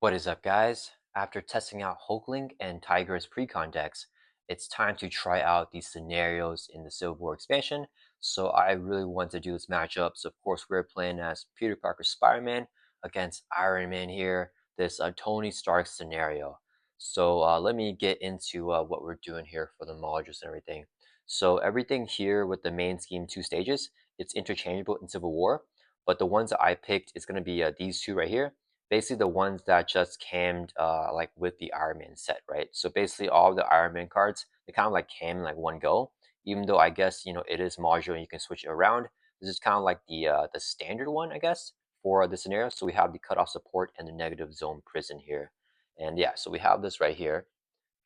What is up, guys? After testing out Hulkling and Tigra's precon decks, it's time to try out these scenarios in the Civil War expansion. So I really want to do this matchup. So of course we're playing as Peter Parker Spider-Man against Iron Man here, this Tony Stark scenario. So let me get into what we're doing here for the modules and everything. So everything here with the main scheme 2 stages, it's interchangeable in Civil War, but the ones that I picked is going to be these two right here, basically the ones that just came like with the Iron Man set, right? So basically all the Iron Man cards, they kind of like came in like one go, even though I guess, it is modular and you can switch it around. This is kind of like the standard one, I guess, for the scenario. So we have the cutoff support and the negative zone prison here. And yeah, so we have this right here.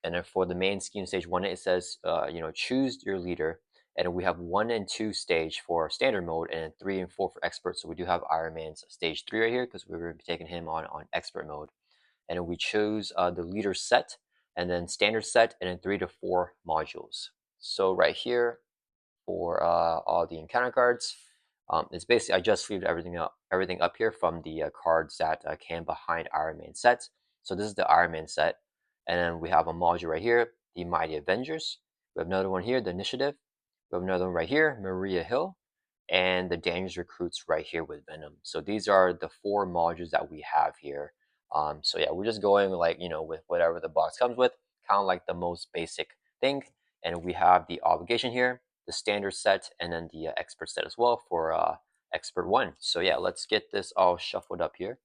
And then for the main scheme stage one, it says, choose your leader. And we have 1 and 2 stage for standard mode, and then 3 and 4 for expert. So we do have Iron Man's stage 3 right here because we're going to be taking him on expert mode. And then we choose the leader set, and then standard set, and then 3 to 4 modules. So right here for all the encounter cards, it's basically I just sleeved everything up here from the cards that came behind Iron Man sets. So this is the Iron Man set, and then we have a module right here, the Mighty Avengers. We have another one here, the Initiative. We have another one right here, Maria Hill, and the Dangerous Recruits right here with Venom. So these are the 4 modules that we have here. So yeah, we're just going like with whatever the box comes with, kind of like the most basic thing. And we have the obligation here, the standard set, and then the expert set as well for expert 1. So yeah, let's get this all shuffled up here.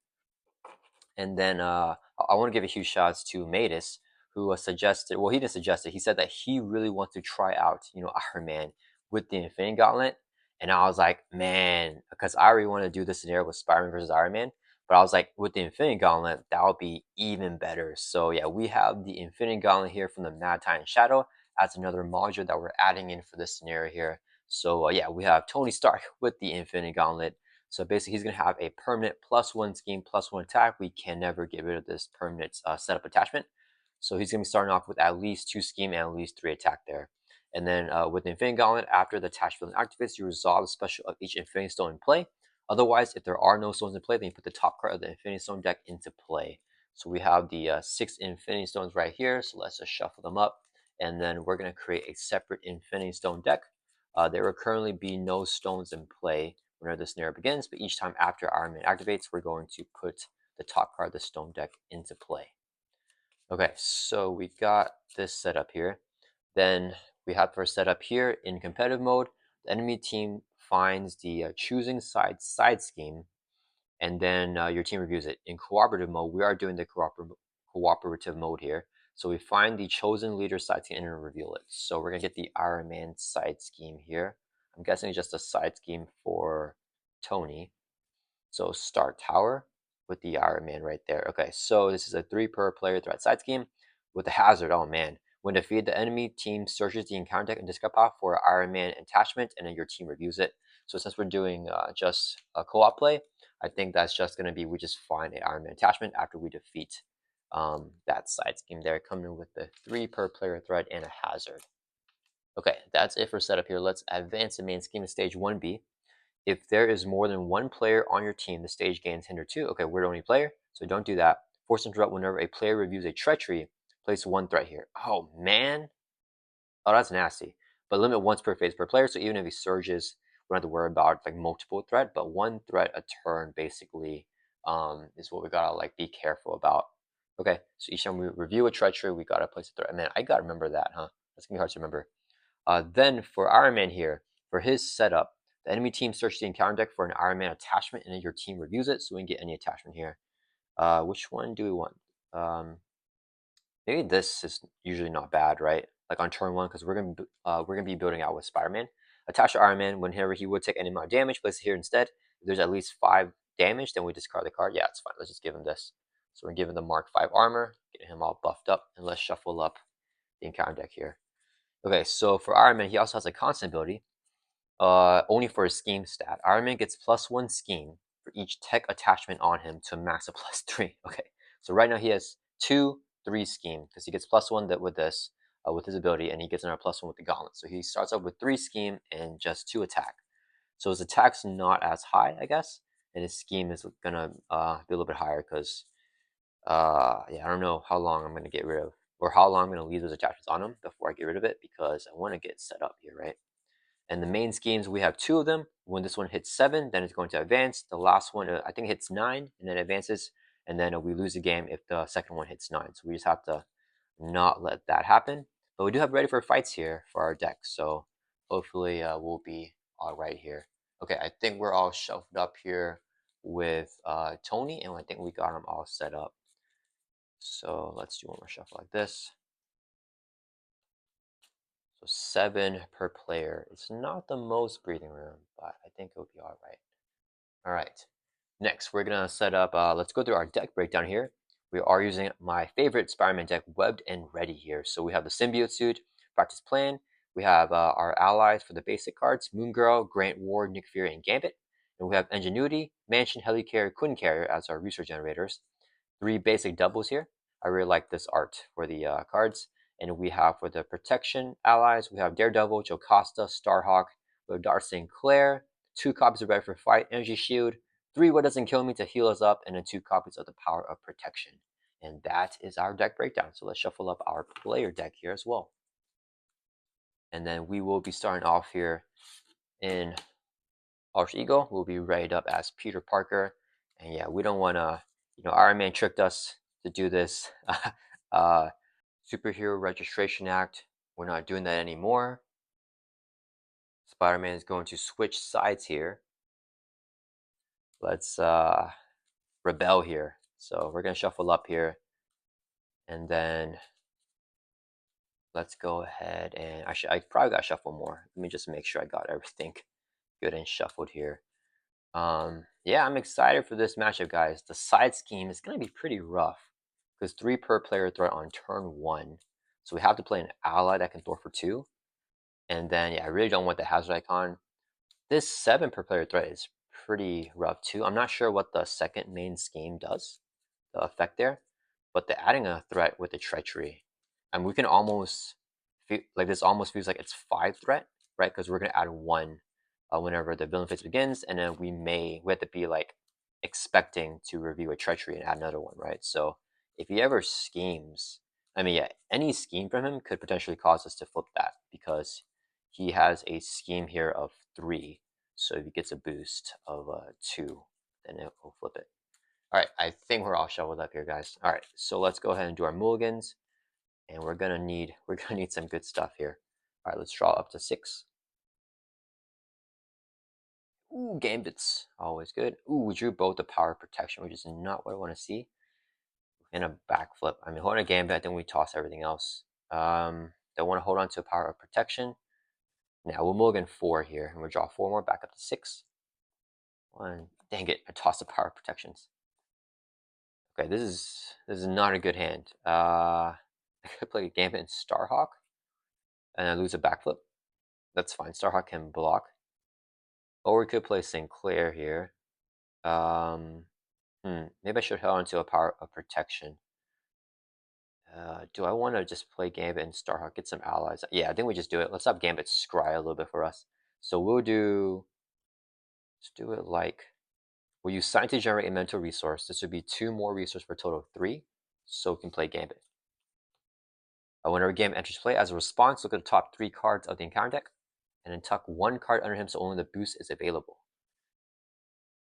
And then I want to give a huge shout out to Matus, who suggested, well, he didn't suggest it. He said that he really wants to try out, Iron Man with the Infinity Gauntlet. And I was like, man, because I already want to do this scenario with Spider-Man versus Iron Man. But I was like, with the Infinity Gauntlet, that would be even better. So yeah, we have the Infinity Gauntlet here from the Mad Titan Shadow as another module that we're adding in for this scenario here. So yeah, we have Tony Stark with the Infinity Gauntlet. So basically, he's going to have a permanent +1 scheme, +1 attack. We can never get rid of this permanent setup attachment. So he's going to be starting off with at least 2 scheme and at least 3 attack there. And then with the Infinity Gauntlet, after the attached villain activates, you resolve the special of each Infinity Stone in play. Otherwise, if there are no stones in play, then you put the top card of the Infinity Stone deck into play. So we have the 6 Infinity Stones right here. So let's just shuffle them up. And then we're going to create a separate Infinity Stone deck. There will currently be no stones in play whenever the scenario begins, but each time after Iron Man activates, we're going to put the top card of the stone deck into play. Okay, so we got this set up here. Then we have our setup here in competitive mode. The enemy team finds the choosing side scheme, and then your team reviews it. In cooperative mode, we are doing the cooperative mode here. So we find the chosen leader side scheme and reveal it. So we're gonna get the Iron Man side scheme here. I'm guessing it's just a side scheme for Tony. So start tower with the Iron Man right there. Okay, so this is a 3 per player threat side scheme with the hazard. Oh man. When defeated, the enemy team searches the encounter deck and discard path for an Iron Man attachment, and then your team reviews it. So since we're doing just a co-op play, I think that's just going to be we just find an Iron Man attachment after we defeat that side scheme there, coming in with the 3 per player threat and a hazard. Okay, that's it for setup here. Let's advance the main scheme to stage 1B. If there is more than 1 player on your team, the stage gains hinder 2. Okay, we're the only player, so don't do that. Force interrupt whenever a player reviews a treachery. Place 1 threat here. Oh, man. Oh, that's nasty. But limit once per phase per player, so even if he surges, we don't have to worry about like multiple threat, but 1 threat a turn basically is what we gotta like be careful about. Okay, so each time we review a treachery, we gotta place a threat. Man, I gotta remember that, huh? That's gonna be hard to remember. Then for Iron Man here, for his setup, the enemy team searches the encounter deck for an Iron Man attachment, and then your team reviews it, so we can get any attachment here. Which one do we want? Maybe this is usually not bad, right? Like on turn 1, because we're gonna be building out with Spider-Man. Attach to Iron Man whenever he would take any amount of damage, place it here instead. If there's at least 5 damage, then we discard the card. Yeah, it's fine. Let's just give him this. So we're giving the Mark 5 armor, getting him all buffed up, and let's shuffle up the encounter deck here. Okay, so for Iron Man, he also has a constant ability, only for his scheme stat. Iron Man gets +1 scheme for each tech attachment on him to max of +3. Okay, so right now he has 2, 3 scheme because he gets +1 with this, with his ability, and he gets another +1 with the gauntlet. So he starts off with 3 scheme and just 2 attack. So his attack's not as high, I guess, and his scheme is gonna be a little bit higher because Yeah, I don't know how long I'm gonna get rid of, or how long I'm gonna leave those attachments on them before I get rid of it, because I want to get set up here, right? And the main schemes, we have two of them. When this one hits 7, then it's going to advance. The last one, I think, hits 9 and then advances. And then we lose the game if the second one hits 9. So we just have to not let that happen. But we do have ready for fights here for our deck. So hopefully we'll be all right here. Okay, I think we're all shuffled up here with Tony. And I think we got them all set up. So let's do one more shuffle like this. So 7 per player. It's not the most breathing room, but I think it'll be all right. All right. Next, we're gonna set up. Let's go through our deck breakdown here. We are using my favorite Spider-Man deck, Webbed and Ready here. So we have the Symbiote Suit, Practice Plan. We have our allies for the basic cards: Moon Girl, Grant Ward, Nick Fury, and Gambit. And we have Ingenuity, Mansion, Helicarrier, Quinn Carrier as our resource generators. 3 basic doubles here. I really like this art for the cards. And we have for the protection allies, we have Daredevil, Jocasta, Starhawk, we have Darcy and Claire, 2 copies of Ready for Fight, Energy Shield, 3 What Doesn't Kill Me to heal us up, and then 2 copies of the Power of Protection. And that is our deck breakdown. So let's shuffle up our player deck here as well. And then we will be starting off here in Ultra Ego. We'll be rated up as Peter Parker. And yeah, we don't want to, Iron Man tricked us to do this. uh, Superhero Registration Act. We're not doing that anymore. Spider-Man is going to switch sides here. Let's rebel here. So we're going to shuffle up here. And then let's go ahead and I probably got to shuffle more. Let me just make sure I got everything good and shuffled here. Yeah, I'm excited for this matchup, guys. The side scheme is going to be pretty rough because 3 per player threat on turn 1. So we have to play an ally that can throw for 2. And then, yeah, I really don't want the hazard icon. This 7 per player threat is pretty rough too. I'm not sure what the second main scheme does, the effect there, but they're adding a threat with the treachery. And we can almost feel like this almost feels like it's 5 threat, right? Because we're gonna add 1 whenever the villain phase begins, and then we have to be like expecting to review a treachery and add another one, right? So if he ever schemes, I mean, yeah, any scheme from him could potentially cause us to flip that because he has a scheme here of 3. So if he gets a boost of 2, then it will flip it. All right, I think we're all shoveled up here, guys. All right, so let's go ahead and do our mulligans, and we're gonna need some good stuff here. All right, let's draw up to 6. Ooh, Gambit's always good. Ooh, we drew both the Power of Protection, which is not what I want to see. And a backflip. I mean, holding a Gambit, I think we toss everything else. Don't want to hold on to a Power of Protection. Now we'll mulligan 4 here, and we'll draw 4 more, back up to 6. 1. Dang it, I tossed the Power of Protections. Okay, this is not a good hand. I could play Gambit and Starhawk, and I lose a backflip. That's fine. Starhawk can block. Or we could play Sinclair here. Maybe I should hold on to a Power of Protection. Do I want to just play Gambit and Starhawk, get some allies? Yeah, I think we just do it. Let's have Gambit scry a little bit for us. So let's do it like, we'll use Sign to generate a mental resource. This would be 2 more resources for a total of 3. So we can play Gambit. Whenever Gambit enters play, as a response, look at the top 3 cards of the encounter deck, and then tuck 1 card under him so only the boost is available.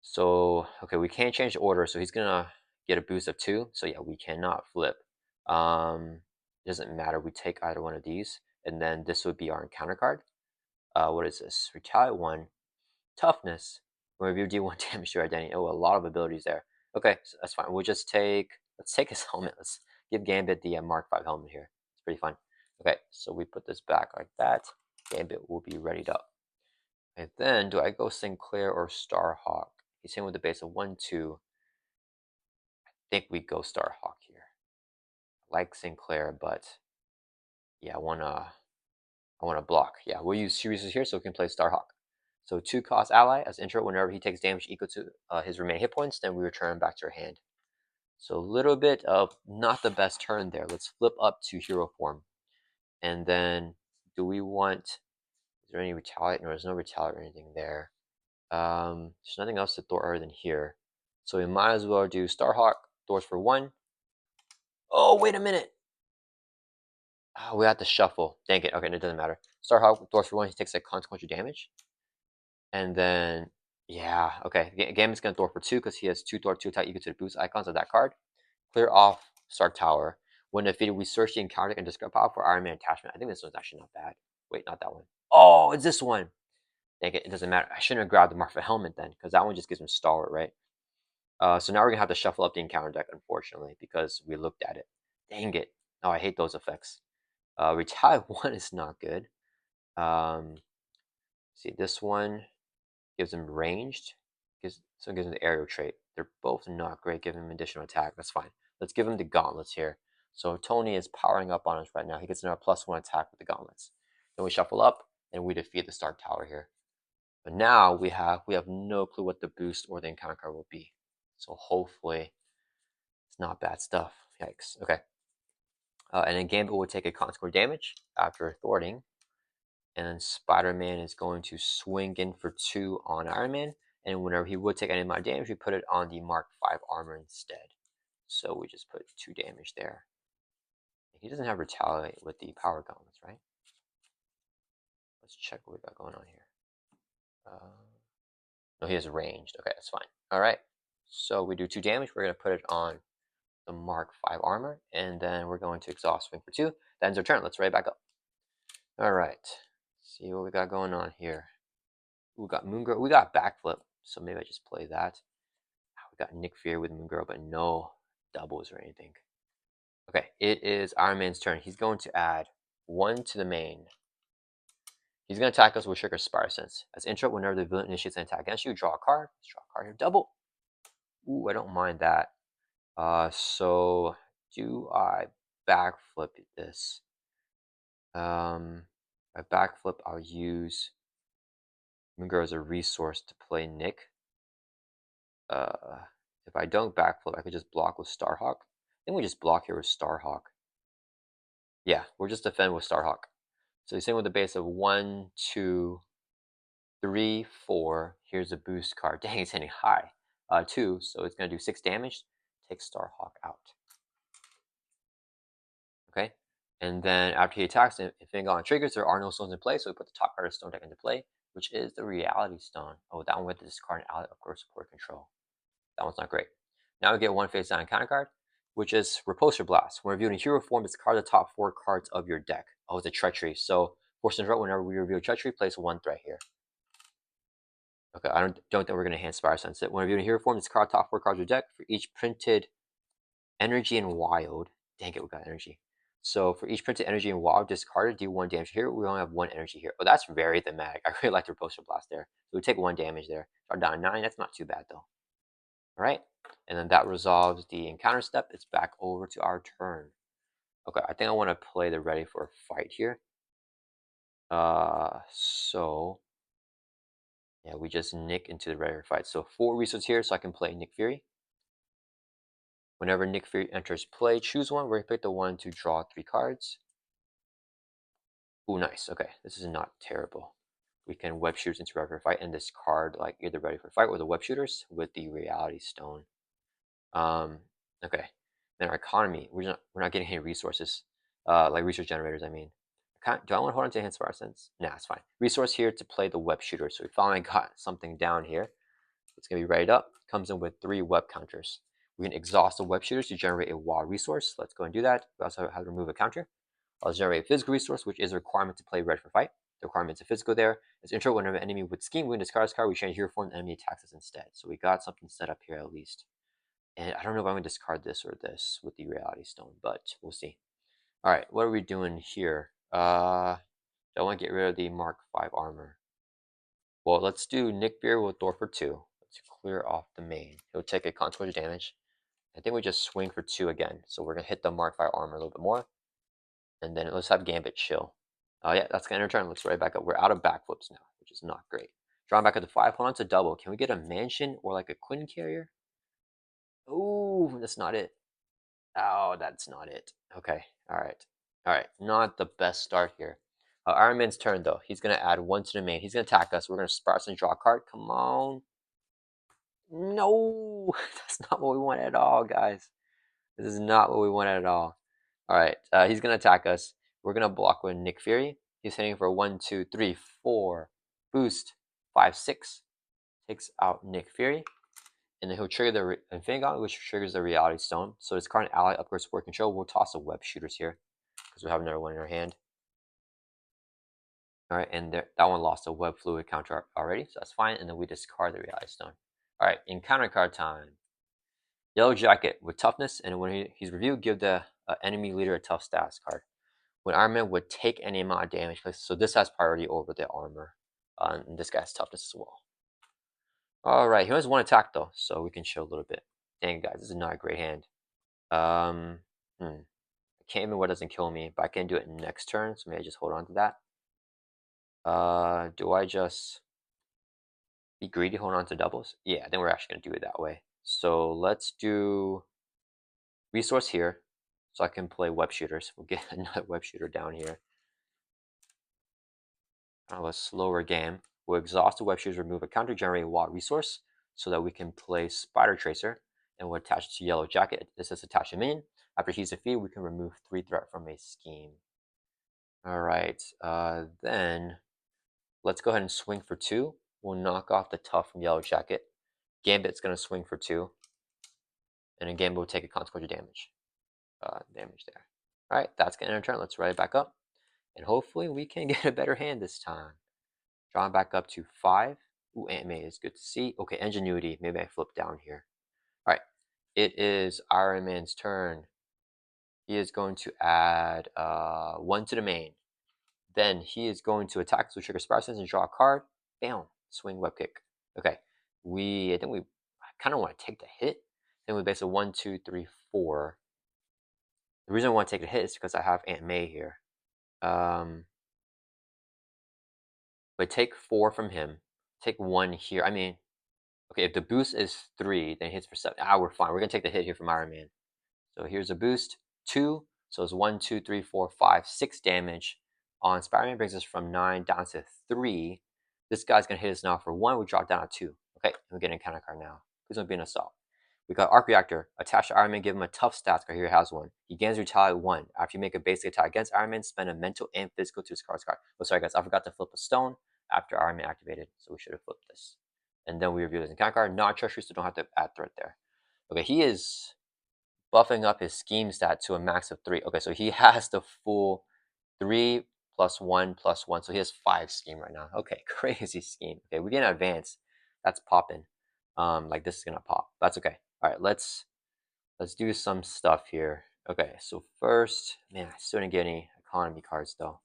So, okay, we can't change the order, so he's gonna get a boost of 2. So yeah, we cannot flip. It doesn't matter, we take either one of these, and then this would be our encounter card. What is this? Retaliate 1. Toughness. When review D1 damage to your identity. Oh, a lot of abilities there. Okay, so that's fine. Let's take his helmet. Let's give Gambit the Mark 5 helmet here. It's pretty fun. Okay, so we put this back like that. Gambit will be readied up. And then, do I go Sinclair or Starhawk? He's in with the base of 1, 2. I think we go Starhawk here. I like Sinclair, but yeah, I wanna block. Yeah, we'll use 2 resources here so we can play Starhawk. So 2 cost ally as intro. Whenever he takes damage equal to his remaining hit points, then we return him back to our hand. So a little bit of not the best turn there. Let's flip up to hero form. And then do we want, is there any retaliate? No, there's no retaliate or anything there. There's nothing else to throw other than here. So we might as well do Starhawk, throws for 1. Oh, wait a minute. Oh, we have to shuffle. Dang it. Okay, it doesn't matter. Starhawk Dwarf for 1, he takes like consequential damage. And then, yeah, okay. Game is going to Thor for 2 because he has 2 Thor, 2 attack equal to the boost icons of that card. Clear off Stark Tower. When defeated, we search the encounter and discard power for Iron Man attachment. I think this one's actually not bad. Wait, not that one. Oh, it's this one. Dang it, it doesn't matter. I shouldn't have grabbed the Marfa helmet then, because that one just gives him Stalwart, right? So now we're going to have to shuffle up the encounter deck, unfortunately, because we looked at it. Dang it. Oh, I hate those effects. Retire 1 is not good. See, this one gives him ranged. So it gives him the aerial trait. They're both not great. Give him additional attack. That's fine. Let's give him the gauntlets here. So Tony is powering up on us right now. He gets another +1 attack with the gauntlets. Then we shuffle up and we defeat the Stark Tower here. But now we have no clue what the boost or the encounter card will be. So hopefully it's not bad stuff. Yikes. Okay. And then Gambit will take a consequent damage after thwarting. And then Spider-Man is going to swing in for 2 on Iron Man. And whenever he would take any amount of damage, we put it on the Mark 5 armor instead. So we just put 2 damage there. He doesn't have retaliate with the power gauntlets, right? Let's check what we got going on here. No, he has ranged. Okay, that's fine. All right. So we do 2 damage. We're going to put it on the Mark 5 armor. And then we're going to exhaust swing for 2. That ends our turn. Let's right back up. All right. See what we got going on here. We got Moon Girl. We got Backflip. So maybe I just play that. We got Nick Fury with Moon Girl, but no doubles or anything. Okay, it is Iron Man's turn. He's going to add 1 to the main. He's going to attack us with Sugar Spire Sense. As intro, whenever the villain initiates an attack against you, draw a card. Let's draw a card here. Double. Ooh, I don't mind that. So do I backflip this? I backflip, I'll use Moon Girl as a resource to play Nick. If I don't backflip, I could just block with Starhawk. I think we just block here with Starhawk. Yeah, we're just defend with Starhawk. So he's sitting with a base of 1, 2, 3, 4. Here's a boost card. Dang, he's hitting high. 2, so it's going to do 6 damage. Take Starhawk out. Okay, and then after he attacks, Infinity Gauntlet triggers. There are no stones in play, so we put the top card of stone deck into play, which is the Reality Stone. Oh, that one with the discard out of course support control. That one's not great. Now we get 1 face down counter card, which is Repulsor Blast. When reviewed in hero form, discard the top 4 cards of your deck. Oh, it's a Treachery. So, force interrupt whenever we reveal Treachery, place 1 threat here. Okay, I don't think we're going to hand Spire Sense it. When reviewed in hero form, discard top 4 cards of your deck. For each printed energy and wild. Dang it, we got energy. So, for each printed energy and wild discarded, do 1 damage here. We only have 1 energy here. Oh, that's very thematic. I really like the Repulsor Blast there. So, we take 1 damage there. Start down to 9. That's not too bad, though. All right, and then that resolves the encounter step. It's back over to our turn. Okay, I think I want to play the ready for a fight here. So yeah, we just nick into the ready for fight. So 4 resources here, so I can play Nick Fury. Whenever Nick Fury enters play, choose one. We're gonna pick the one to draw 3 cards. Ooh, nice. Okay, this is not terrible. We can web shooters into ready for fight and discard like either ready for fight or the web shooters with the Reality Stone. Okay. Then our economy, we're not getting any resources, like resource generators. I mean, do I want to hold on to Enhanced Fire Sense? Nah, it's fine. Resource here to play the web shooter. So we finally got something down here. It's gonna be readied up. Comes in with 3 web counters. We can exhaust the web shooters to generate a wild resource. Let's go and do that. We also have to remove a counter. I'll generate a physical resource, which is a requirement to play ready for fight. The requirement's a physical there. As intro, whenever an enemy would scheme, we can discard this card. We change hero form, the enemy attacks us instead. So we got something set up here at least. And I don't know if I'm going to discard this or this with the Reality Stone, but we'll see. All right, what are we doing here? I want to get rid of the Mark 5 armor. Well, let's do Nick Beer with Thor for 2. Let's clear off the main. He'll take a consequential damage. I think we just swing for 2 again. So we're going to hit the Mark 5 armor a little bit more. And then let's have Gambit chill. Yeah, that's going to end our turn. Looks right back up. We're out of backflips now, which is not great. Drawing back up to 5. Hold on to double. Can we get a mansion or like a Quinn carrier? Ooh, that's not it. Oh, that's not it. Okay, all right. All right, not the best start here. Iron Man's turn, though. He's going to add 1 to the main. He's going to attack us. We're going to sparse and draw a card. Come on. No, that's not what we want at all, guys. This is not what we wanted at all. All right, he's gonna attack us. We're gonna block with Nick Fury. He's hitting for 1, 2, 3, 4. Boost 5, 6. Takes out Nick Fury, and then he'll trigger the Infinity Gauntlet, which triggers the Reality Stone. So his current ally upgrades support control. We'll toss the web shooters here because we have another one in our hand. All right, and that one lost a web fluid counter already, so that's fine. And then we discard the Reality Stone. All right, encounter card time. Yellow Jacket with toughness, and when he's reviewed, give the enemy leader a tough status card. When Iron Man would take any amount of damage, so this has priority over the armor. And this guy has toughness as well. All right, he only has one attack though, so we can chill a little bit. Dang guys, this is not a great hand. I can't even what doesn't kill me, but I can do it next turn, so maybe I just hold on to that. Do I just be greedy, hold on to doubles? Yeah, then we're actually gonna do it that way. So let's do resource here, so I can play web shooters. We'll get another web shooter down here. A slower game. We'll exhaust the web shooters, remove a counter generated wild resource, so that we can play Spider Tracer, and we'll attach it to Yellow Jacket. This is attached to minion. After he's defeated, we can remove 3 threat from a scheme. All right, then let's go ahead and swing for 2. We'll knock off the tough from Yellow Jacket. Gambit's gonna swing for 2, and then Gambit will take a consequential damage. Damage there. All right, that's gonna end our turn. Let's write it back up, and hopefully we can get a better hand this time. Drawing back up to 5. Ooh, Aunt May is good to see. Okay, Ingenuity. Maybe I flip down here. All right, it is Iron Man's turn. He is going to add 1 to the main. Then he is going to attack, so trigger Spider Sense and draw a card. Bam, swing web kick. Okay, I think we kind of want to take the hit. Then we basically 1, 2, 3, 4. The reason I want to take the hit is because I have Aunt May here. But take 4 from him. Take 1 here. I mean, okay, if the boost is 3, then it hits for 7. We're fine. We're gonna take the hit here from Iron Man. So here's a boost, 2. So it's 1, 2, 3, 4, 5, 6 damage on Spider-Man. Brings us from 9 down to 3. This guy's gonna hit us now for 1. We drop down to 2. Okay, we're getting a counter card now. Who's gonna be an assault? We got Arc Reactor. Attached to Iron Man, give him a tough stats card. Here he has one. He gains retaliate 1. After you make a basic attack against Iron Man, spend a mental and physical to discard card. Oh, sorry guys, I forgot to flip a stone after Iron Man activated, so we should have flipped this. And then we review this encounter card. Not treachery, so don't have to add threat there. Okay, he is buffing up his scheme stat to a max of 3. Okay, so he has the full 3 plus 1 plus 1. So he has 5 scheme right now. Okay, crazy scheme. Okay, we get an advance. That's popping. Like this is gonna pop. That's okay. All right, let's do some stuff here. Okay, so first, man, I still didn't get any economy cards though.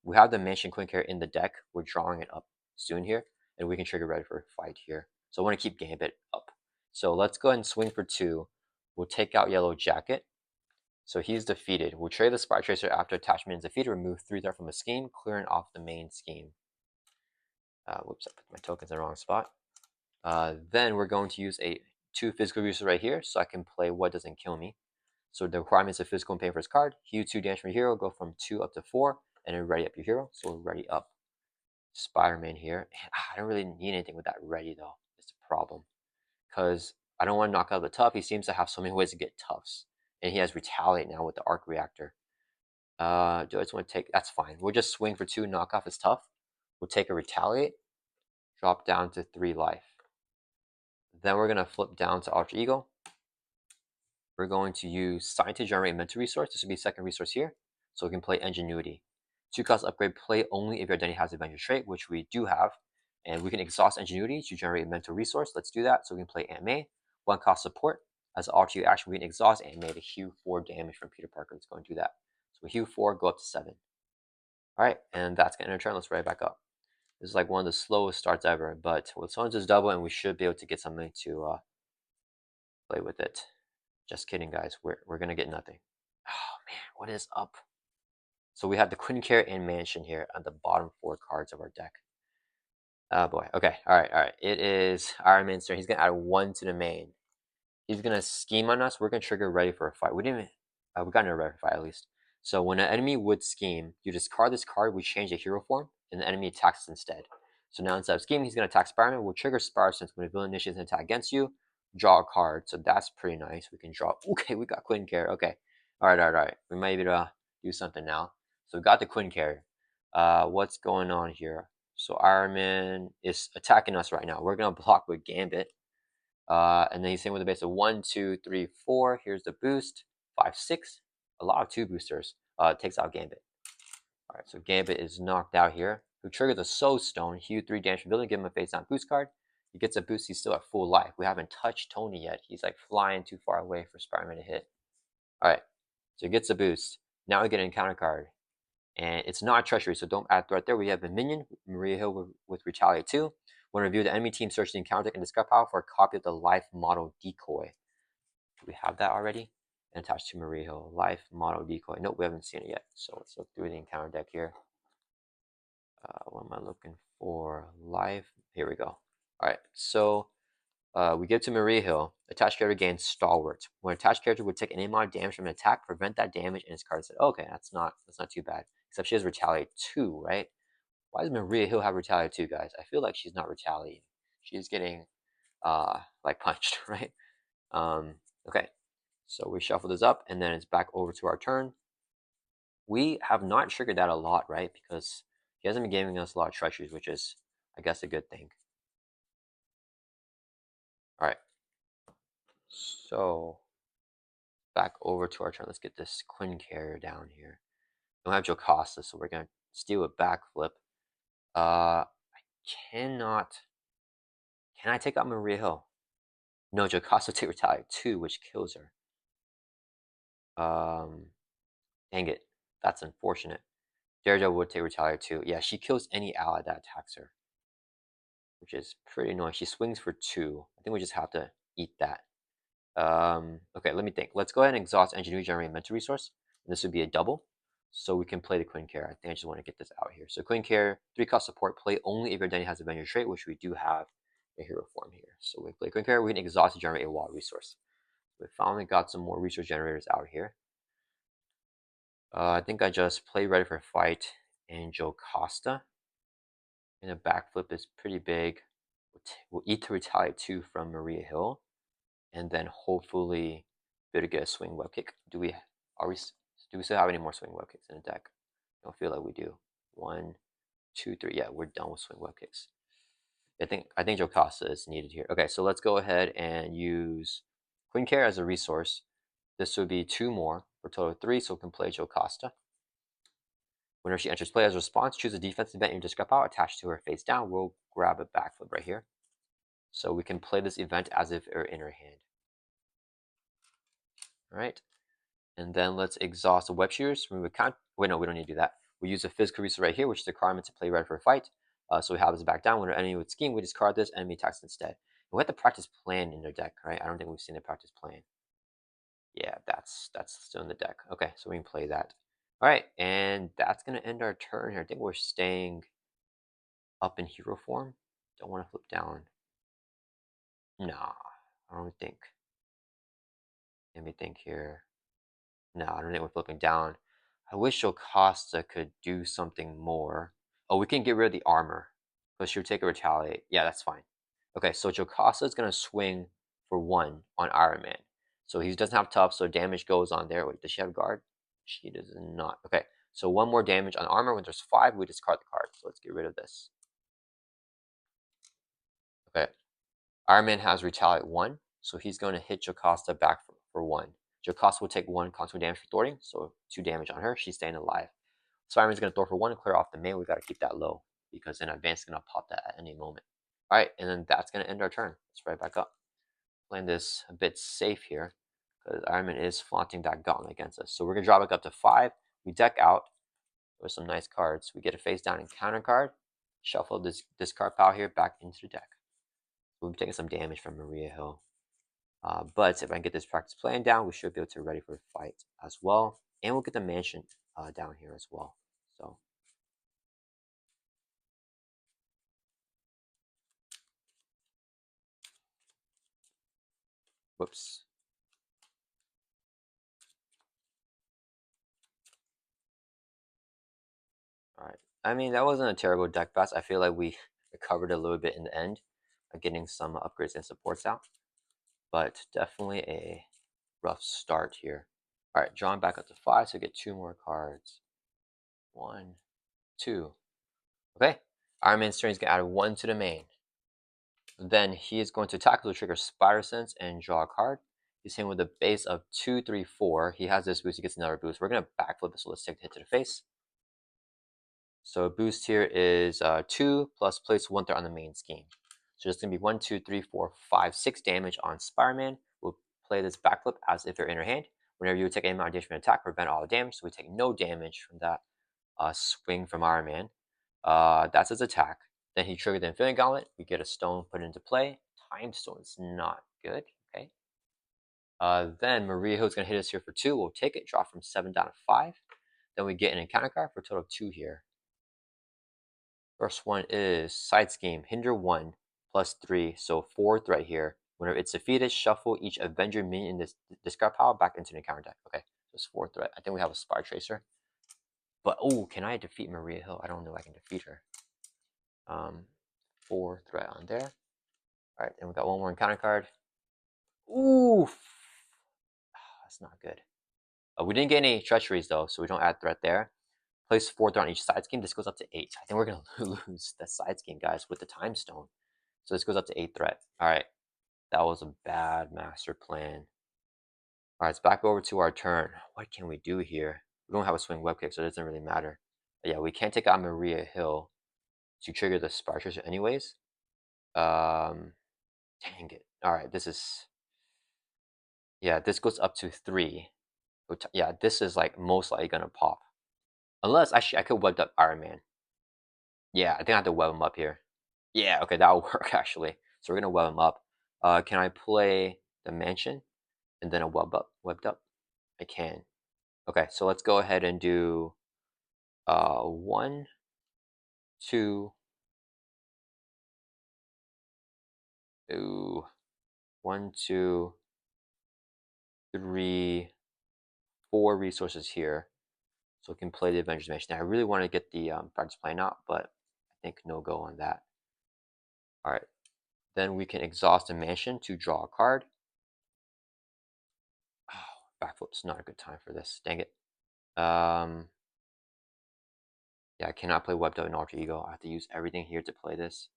We have the Mansion Queen here in the deck. We're drawing it up soon here, and we can trigger ready for a fight here. So I want to keep Gambit up. So let's go ahead and swing for 2. We'll take out Yellow Jacket. So he's defeated. We'll trade the Spider Tracer after attachment is defeated. Remove 3 threat from a scheme, clearing off the main scheme. Whoops, I put my tokens in the wrong spot. Then we're going to use 2 physical resources right here, so I can play What Doesn't Kill Me. So the requirements of physical and pay for his card. Heal 2 damage from your hero, go from 2 up to 4, and then ready up your hero. So we're ready up Spider-Man here. I don't really need anything with that ready though. It's a problem. Because I don't want to knock out the tough. He seems to have so many ways to get toughs. And he has retaliate now with the arc reactor. Do I just want to take? That's fine. We'll just swing for 2, knock off his tough. We'll take a retaliate, drop down to 3 life. Then we're gonna flip down to Alter Ego. We're going to use Sign to generate mental resource. This will be second resource here. So we can play Ingenuity. 2 cost upgrade, play only if your identity has Adventure trait, which we do have. And we can exhaust Ingenuity to generate a mental resource. Let's do that. So we can play Aunt May. 1 cost support. As an Alter Ego action, we can exhaust Aunt May to heal 4 damage from Peter Parker. Let's go and do that. So we heal 4, go up to 7. All right, and that's gonna end our turn. Let's write it back up. This is like one of the slowest starts ever, but with someone just double, and we should be able to get something to play with it. Just kidding, guys. We're gonna get nothing. Oh man, what is up? So we have the Queen Care and Mansion here on the bottom 4 cards of our deck. Oh boy. Okay. All right. It is Iron Man's turn. He's gonna add 1 to the main. He's gonna scheme on us. We're gonna trigger ready for a fight. We didn't. We got no ready for a fight at least. So when an enemy would scheme, you discard this card. We change the hero form, and the enemy attacks instead. So now instead of scheming, he's gonna attack Spider-Man. We'll trigger Spider Sense when a villain initiates an attack against you. draw a card, so that's pretty nice. We can draw. Okay, we got Quinn Carrier. Okay, all right. We might be able to do something now. So we got the Quinn Carrier. What's going on here? So Iron Man is attacking us right now. We're gonna block with Gambit. And then he's saying with a base of 1, 2, 3, 4. Here's the boost. 5, 6. A lot of 2 boosters. Takes out Gambit. Alright, so Gambit is knocked out here. Who triggers a Soul Stone. Heal 3 damage from villain. Give him a face down boost card. He gets a boost. He's still at full life. We haven't touched Tony yet. He's like flying too far away for Spider-Man to hit. Alright, so he gets a boost. Now we get an encounter card. And it's not treachery, so don't add threat there. We have a minion, Maria Hill with Retaliate 2. When review the enemy team, search the encounter deck and discard power for a copy of the life model decoy. Do we have that already? And attached to Maria Hill, life model decoy. Nope, we haven't seen it yet. So let's look through the encounter deck here. What am I looking for? Life. Here we go. All right, so we give to Maria Hill. Attached character gains Stalwart. When attached character would take any amount of damage from an attack, prevent that damage, and his card said, okay, that's not too bad. Except she has Retaliate 2, right? Why does Maria Hill have Retaliate 2, guys? I feel like she's not retaliating. She's getting like punched, right? Okay, so we shuffle this up, and then it's back over to our turn. We have not triggered that a lot, right? Because he hasn't been giving us a lot of treacheries, which is, I guess, a good thing. All right, so back over to our turn. Let's get this Quinn Carrier down here. We don't have Jocasta, so we're gonna steal a backflip. I cannot. Can I take out Maria Hill? No, Jocasta take Retaliate 2, which kills her. Dang it. That's unfortunate. Daredevil would take Retaliate 2. Yeah, she kills any ally that attacks her, which is pretty annoying. She swings for 2. I think we just have to eat that. Okay, let me think. Let's go ahead and exhaust Engineer, generate a mental resource. This would be a double, so we can play the Quinn Care. I think I just want to get this out here. So Quinn Care, 3-cost support, play only if your identity has a Avenger trait, which we do have a hero form here. So we play Quinn Care, we can exhaust to generate a wild resource. We finally got some more resource generators out here. I think I just play ready for fight and Jocasta. And a backflip is pretty big. We'll eat to Retaliate 2 from Maria Hill. And then hopefully be able to get a swing web kick. Do we still have any more swing web kicks in the deck? I don't feel like we do. 1, 2, 3. Yeah, we're done with swing web kicks. I think Jocasta is needed here. Okay, so let's go ahead and use Quinn Care as a resource. This would be 2 more for a total of 3, so we can play Jocasta. Whenever she enters play as a response, choose a defensive event in your discard pile attached to her face down. We'll grab a backflip right here. So we can play this event as if it were in her hand. All right. And then let's exhaust the web shooters. Remove a count. Wait, no, we don't need to do that. We use a physical resource right here, which is a requirement to play ready for a fight. So we have this back down. When our enemy would scheme, we discard this, enemy attacks instead. And we have to practice plan in their deck, right? I don't think we've seen the practice plan. Yeah, that's still in the deck. Okay, so we can play that. All right, and that's gonna end our turn here. I think we're staying up in hero form. Don't want to flip down. Nah, I don't think. Let me think here. No, I don't think we're flipping down. I wish Jocasta could do something more. Oh, we can get rid of the armor. But she'll take a retaliate. Yeah, that's fine. Okay, so Jocasta is going to swing for 1 on Iron Man. So he doesn't have tough, so damage goes on there. Wait, does she have guard? She does not. Okay, so 1 more damage on armor. When there's 5, we discard the card. So let's get rid of this. Okay, Iron Man has retaliate 1, so he's going to hit Jocasta back for 1. Jocasta will take 1 constant damage for thwarting, so 2 damage on her. She's staying alive. Spider-Man's going to throw for 1 and clear off the main. We got to keep that low because then Advance is going to pop that at any moment. All right, and then that's going to end our turn. Let's right back up. Playing this a bit safe here because Iron Man is flaunting that gauntlet against us. So we're going to drop it up to 5. We deck out with some nice cards. We get a face down encounter card. Shuffle this discard pile here back into the deck. We'll be taking some damage from Maria Hill. But if I can get this practice plan down, we should be able to be ready for a fight as well. And we'll get the mansion down here as well. So, whoops. All right. I mean, that wasn't a terrible deck pass. I feel like we recovered a little bit in the end, getting some upgrades and supports out. but definitely a rough start here. All right, drawing back up to 5, so get 2 more cards. 1, 2. Okay, Iron Man's turn. He's going to add 1 to the main. Then he is going to attack with the trigger Spider Sense and draw a card. He's hitting with a base of 2, 3, 4. He has this boost. He gets another boost. We're going to backflip it, so let's take the hit to the face. So a boost here is 2 plus place 1 threat on the main scheme. So it's going to be 1, 2, 3, 4, 5, 6 damage on Spider-Man. We'll play this backflip as if they're in her hand. Whenever you take any amount of damage from an attack, prevent all the damage. So we take no damage from that swing from Iron Man. That's his attack. Then he triggered the Infinity Gauntlet. We get a stone put into play. Time Stone is not good. Okay. Then Maria Hill's going to hit us here for 2. We'll take it, drop from 7 down to 5. Then we get an encounter card for a total of 2 here. First one is Side Scheme. Hinder 1 plus 3, so 4 threat here. Whenever it's defeated, shuffle each Avenger minion in this discard pile back into the encounter deck. Okay, so it's 4 threat. I think we have a Spy Tracer. But, oh, can I defeat Maria Hill? I don't know if I can defeat her. 4 threat on there. All right, and we got one more encounter card. Ooh, that's not good. We didn't get any treacheries though, so we don't add threat there. Place 4 threat on each side scheme. This goes up to 8. I think we're gonna lose the side scheme, guys, with the Time Stone. So this goes up to 8 threat. All right, that was a bad master plan. All right, it's back over to our turn. What can we do here? We don't have a swing web kick, so it doesn't really matter. But yeah, we can't take out Maria Hill to trigger the Spire Tracer anyways. Dang it. All right, this is... Yeah, this goes up to 3. Yeah, this is like most likely gonna pop. Unless, actually, I could web up Iron Man. Yeah, I think I have to web him up here. Yeah, okay, that'll work actually. So we're gonna web him up. Can I play the mansion and then a webbed up? I can. Okay, so let's go ahead and do 1, 2, ooh, 1, 2, 3, 4 resources here. So we can play the Avengers Mansion. Now, I really want to get the practice plan out, but I think no go on that. All right, then we can exhaust a mansion to draw a card. Oh, backflip's not a good time for this. Dang it. Yeah, I cannot play Webbed Up and Alter Ego. I have to use everything here to play this.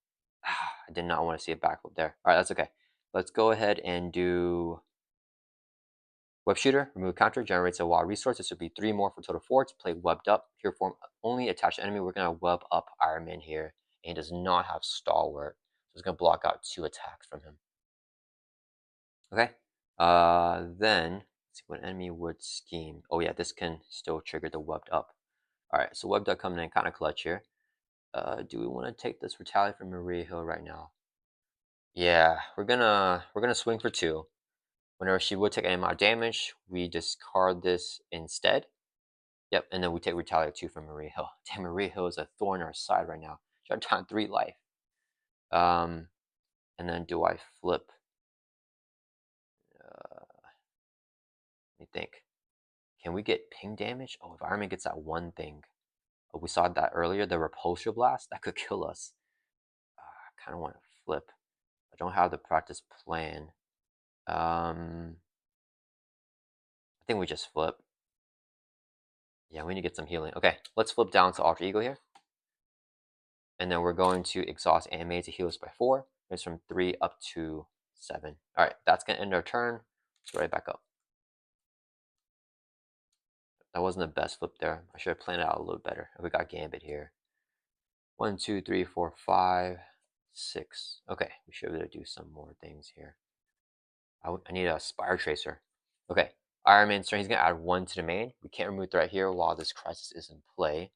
I did not want to see a backflip there. All right, that's okay. Let's go ahead and do Web Shooter. Remove counter, generates a wild resource. This would be 3 more for total 4 to play Webbed Up. Here form only attached enemy. We're going to web up Iron Man here. And he does not have Stalwart. So it's going to block out 2 attacks from him. Okay. Then, let's see what enemy would scheme. Oh yeah, this can still trigger the Webbed Up. All right, so Webbed Up coming in kind of clutch here. Do we want to take this Retaliate from Maria Hill right now? Yeah, we're gonna swing for 2. Whenever she would take any amount of damage, we discard this instead. Yep, and then we take Retaliate 2 from Maria Hill. Damn, Maria Hill is a thorn in our side right now. She's down 3 life. And then do I flip? Let me think. Can we get ping damage? Oh, if Iron Man gets that one thing. Oh, we saw that earlier, the Repulsor Blast. That could kill us. I kind of want to flip. I don't have the practice plan. I think we just flip. Yeah, we need to get some healing. Okay, let's flip down to Alter Ego here. And then we're going to exhaust Animate to heal us by 4. It's from 3 up to 7. All right, that's going to end our turn. Let's right back up. That wasn't the best flip there. I should have planned it out a little better. We got Gambit here. 1, 2, 3, 4, 5, 6. Okay, we should be able to do some more things here. I need a Spire Tracer. Okay, Iron Man's turn. He's going to add 1 to the main. We can't remove threat here while this crisis is in play.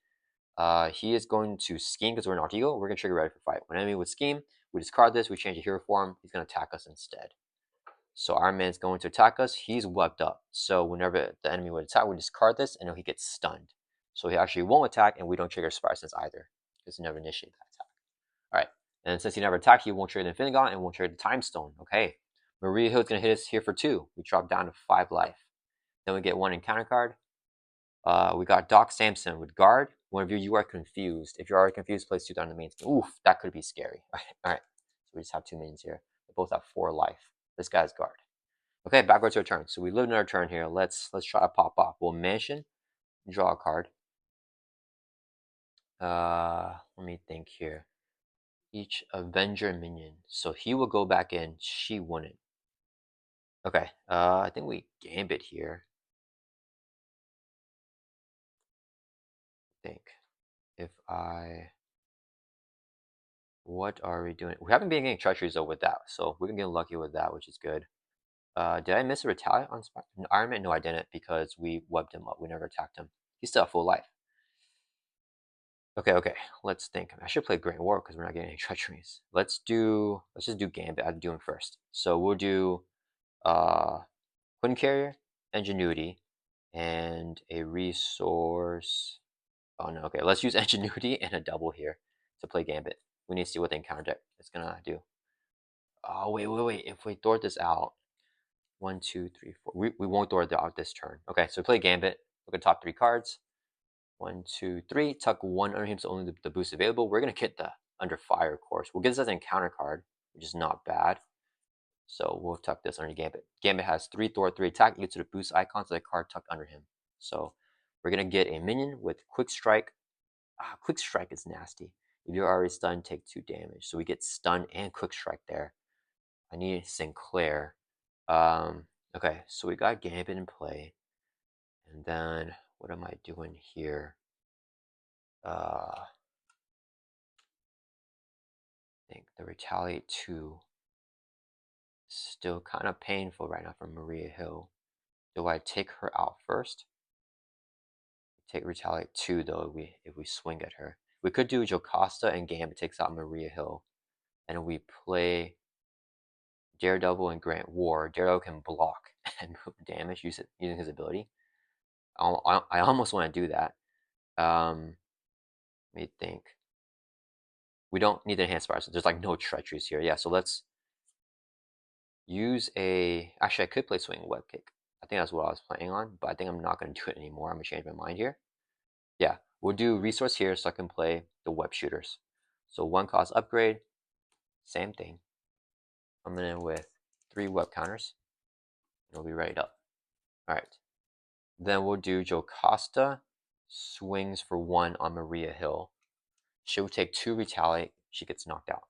He is going to scheme because we're an Alter Ego. We're going to trigger ready for fight. When enemy would scheme, we discard this. We change the hero form. He's going to attack us instead. So Iron Man's going to attack us. He's webbed up. So whenever the enemy would attack, we discard this and then he gets stunned. So he actually won't attack and we don't trigger Spire Sense either because he never initiated that attack. All right. And since he never attacked, he won't trigger the Infinity Gauntlet and won't trigger the Time Stone. Okay. Maria Hill's going to hit us here for 2. We drop down to 5 life. Then we get 1 encounter card. We got Doc Samson with guard. Whenever you are confused, if you're already confused, place 2 down the main screen. Oof, that could be scary. All right. So we just have 2 minions here. They both have 4 life. This guy's guard. Okay, backwards to our turn. So we lived in our turn here. Let's try to pop off. We'll mansion, draw a card. Let me think here. Each Avenger minion. So he will go back in. She wouldn't. Okay. I think we gambit here. I think if I, what are we doing? We haven't been getting treacheries though with that, so we're gonna get lucky with that, which is good. Did I miss a retaliate on Iron Man? No, I didn't because we webbed him up. We never attacked him. He's still at full life. Okay. Let's think. I should play Great War because we're not getting any treacheries. Let's just do Gambit. I'm doing first. So we'll do Twin Carrier, Ingenuity, and a resource. Oh no, okay. Let's use Ingenuity and a double here to play Gambit. We need to see what the encounter deck is gonna do. Oh wait. If we thwart this out, 1, 2, 3, 4. We won't thwart it out this turn. Okay, so we play Gambit. Look at top 3 cards. 1, 2, 3. Tuck 1 under him, so only the boost available. We're gonna get the under fire, of course. We'll get this as an encounter card, which is not bad. So we'll tuck this under Gambit. Gambit has 3 thwart, 3 attack, equal to the boost icon to the card tucked under him. So we're gonna get a minion with quick strike. Quick strike is nasty. If you're already stunned, take 2 damage. So we get stunned and quick strike there. I need Sinclair. Okay, so we got Gambit in play. And then what am I doing here? I think the Retaliate 2 is still kind of painful right now for Maria Hill. Do I take her out first? Take Retaliate 2 though if we swing at her. We could do Jocasta and Gambit takes out Maria Hill. And we play Daredevil and Grant War. Daredevil can block and move damage using his ability. I almost want to do that. Let me think. We don't need the enhanced fire, so there's like no treacheries here. Yeah, so let's use a. Actually, I could play Swing Web Kick. I think that's what I was playing on, but I think I'm not going to do it anymore. I'm going to change my mind here. Yeah, we'll do resource here so I can play the web shooters. So 1 cost upgrade, same thing. I'm in with 3 web counters. It'll be right up. All right. Then we'll do Jocasta swings for 1 on Maria Hill. She'll take 2 retaliate. She gets knocked out.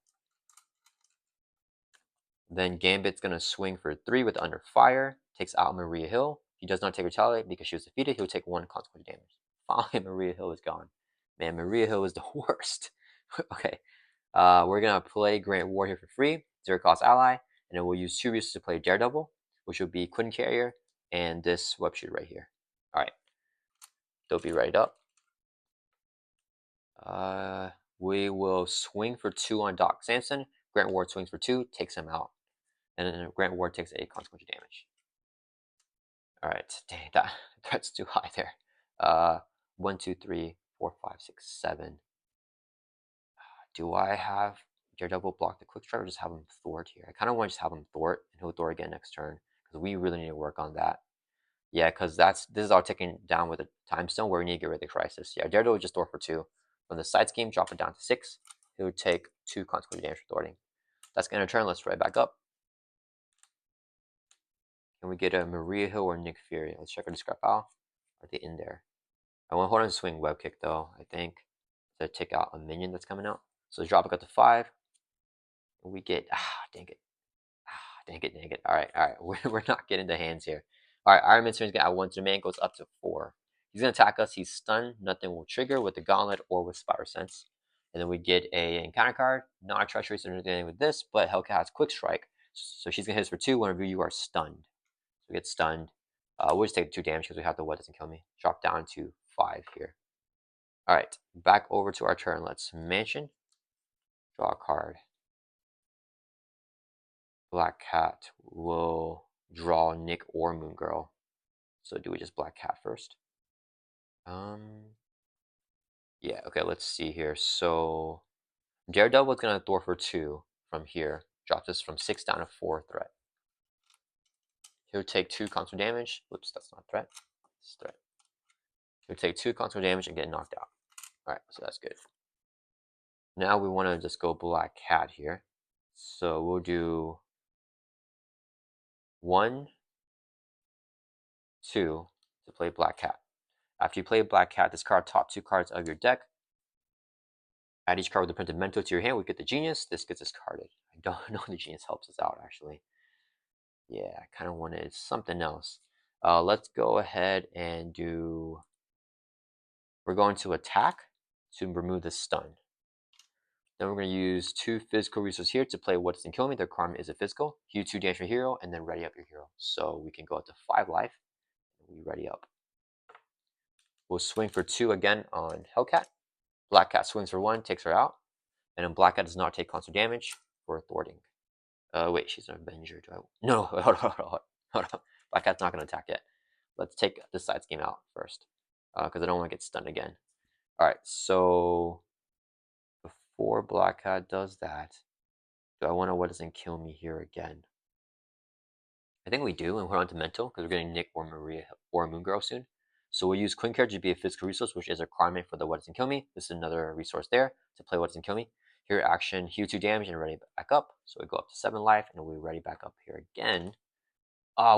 Then Gambit's going to swing for 3 with Under Fire. Takes out Maria Hill. He does not take retaliate because she was defeated. He'll take 1 consequence damage. Finally, Maria Hill is gone. Man, Maria Hill is the worst. Okay. We're going to play Grant War here for free. 0 cost ally. And then we'll use 2 resources to play Daredevil, which will be Quinn Carrier and this web shooter right here. All right. They'll be right up. We will swing for 2 on Doc Samson. Grant Ward swings for 2, takes him out. And then Grant Ward takes a consequential damage. Alright, dang, that threat's too high there. 1, 2, 3, 4, 5, 6, 7. Do I have Daredevil block the quick strike or just have him thwart here? I kind of want to just have him thwart and he'll thwart again next turn because we really need to work on that. Yeah, because this is all taken down with a time stone where we need to get rid of the crisis. Yeah, Daredevil would just thwart for 2. From the side scheme, drop it down to 6. He would take 2 consequential damage for thwarting. That's going to turn. Let's try back up. Can we get a Maria Hill or Nick Fury? Let's check our discard file. Are they in there? I want to hold on to swing web kick though, I think, to take out a minion that's coming out. So drop it up to 5. And we get dang it. Alright. We're not getting the hands here. Alright, Iron Man's gonna add 1 to the man, goes up to 4. He's gonna attack us, he's stunned, nothing will trigger with the gauntlet or with Spider Sense. And then we get a encounter card, not a treachery, so we're dealing with this, but Hellcat has quick strike. So she's gonna hit us for 2 whenever you are stunned. So we get stunned. We'll just take 2 damage because we have the what doesn't kill me. Drop down to 5 here. Alright, back over to our turn. Let's mansion. Draw a card. Black Cat will draw Nick or Moon Girl. So do we just Black Cat first? Yeah, okay, let's see here. So Daredevil is gonna thwart for 2 from here. Drops us from 6 down to 4 threat. He'll take 2 constant damage. Whoops, that's not threat. It's threat. He'll take 2 constant damage and get knocked out. Alright, so that's good. Now we want to just go Black Cat here. So we'll do 1 2 to play Black Cat. After you play Black Cat, discard top 2 cards of your deck. Add each card with the printed Mento to your hand. We get the Genius. This gets discarded. I don't know if the Genius helps us out, actually. Yeah, I kind of wanted something else. Let's go ahead and do... We're going to attack to remove the stun. Then we're going to use 2 physical resources here to play What Doesn't Kill Me. The requirement is a physical. Heal 2 damage your hero, and then ready up your hero. So we can go up to 5 life. And we ready up. We'll swing for 2 again on Hellcat. Black Cat swings for 1, takes her out. And then Black Cat does not take constant damage for thwarting. Wait, she's an Avenger. Do I... No, hold on. Black Cat's not going to attack yet. Let's take the side scheme out first. Because I don't want to get stunned again. Alright, so... Before Black Cat does that, do I want to What Doesn't Kill Me here again? I think we do, and we're on to mental, because we're getting Nick or Maria or Moon Girl soon. So we'll use Queen Carriage to be a physical resource, which is a requirement for the What Doesn't Kill Me. This is another resource there to play What Doesn't Kill Me. Here, action, heal 2 damage, and ready back up. So we go up to 7 life, and we're ready back up here again.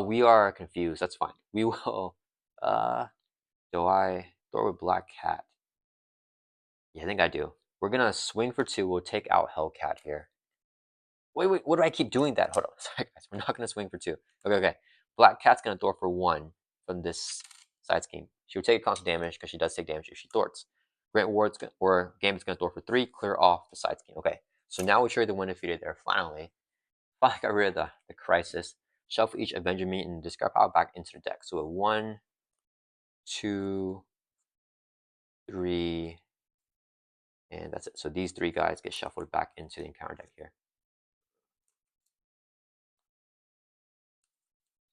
We are confused. That's fine. We will, do I throw with Black Cat? Yeah, I think I do. We're going to swing for 2. We'll take out Hellcat here. Wait, what do I keep doing that? Hold on. Sorry, guys. We're not going to swing for 2. Okay. Black Cat's going to thwart for 1 from this side scheme. She'll take constant damage because she does take damage if she thwarts. Grant Ward's or Gambit's going to thwart for 3, clear off the side scheme. Okay, so now we trigger the win defeated there. Finally got rid of the crisis. Shuffle each Avenger minion and discard power back into the deck. So a 1, 2, 3, and that's it. So these 3 guys get shuffled back into the encounter deck here.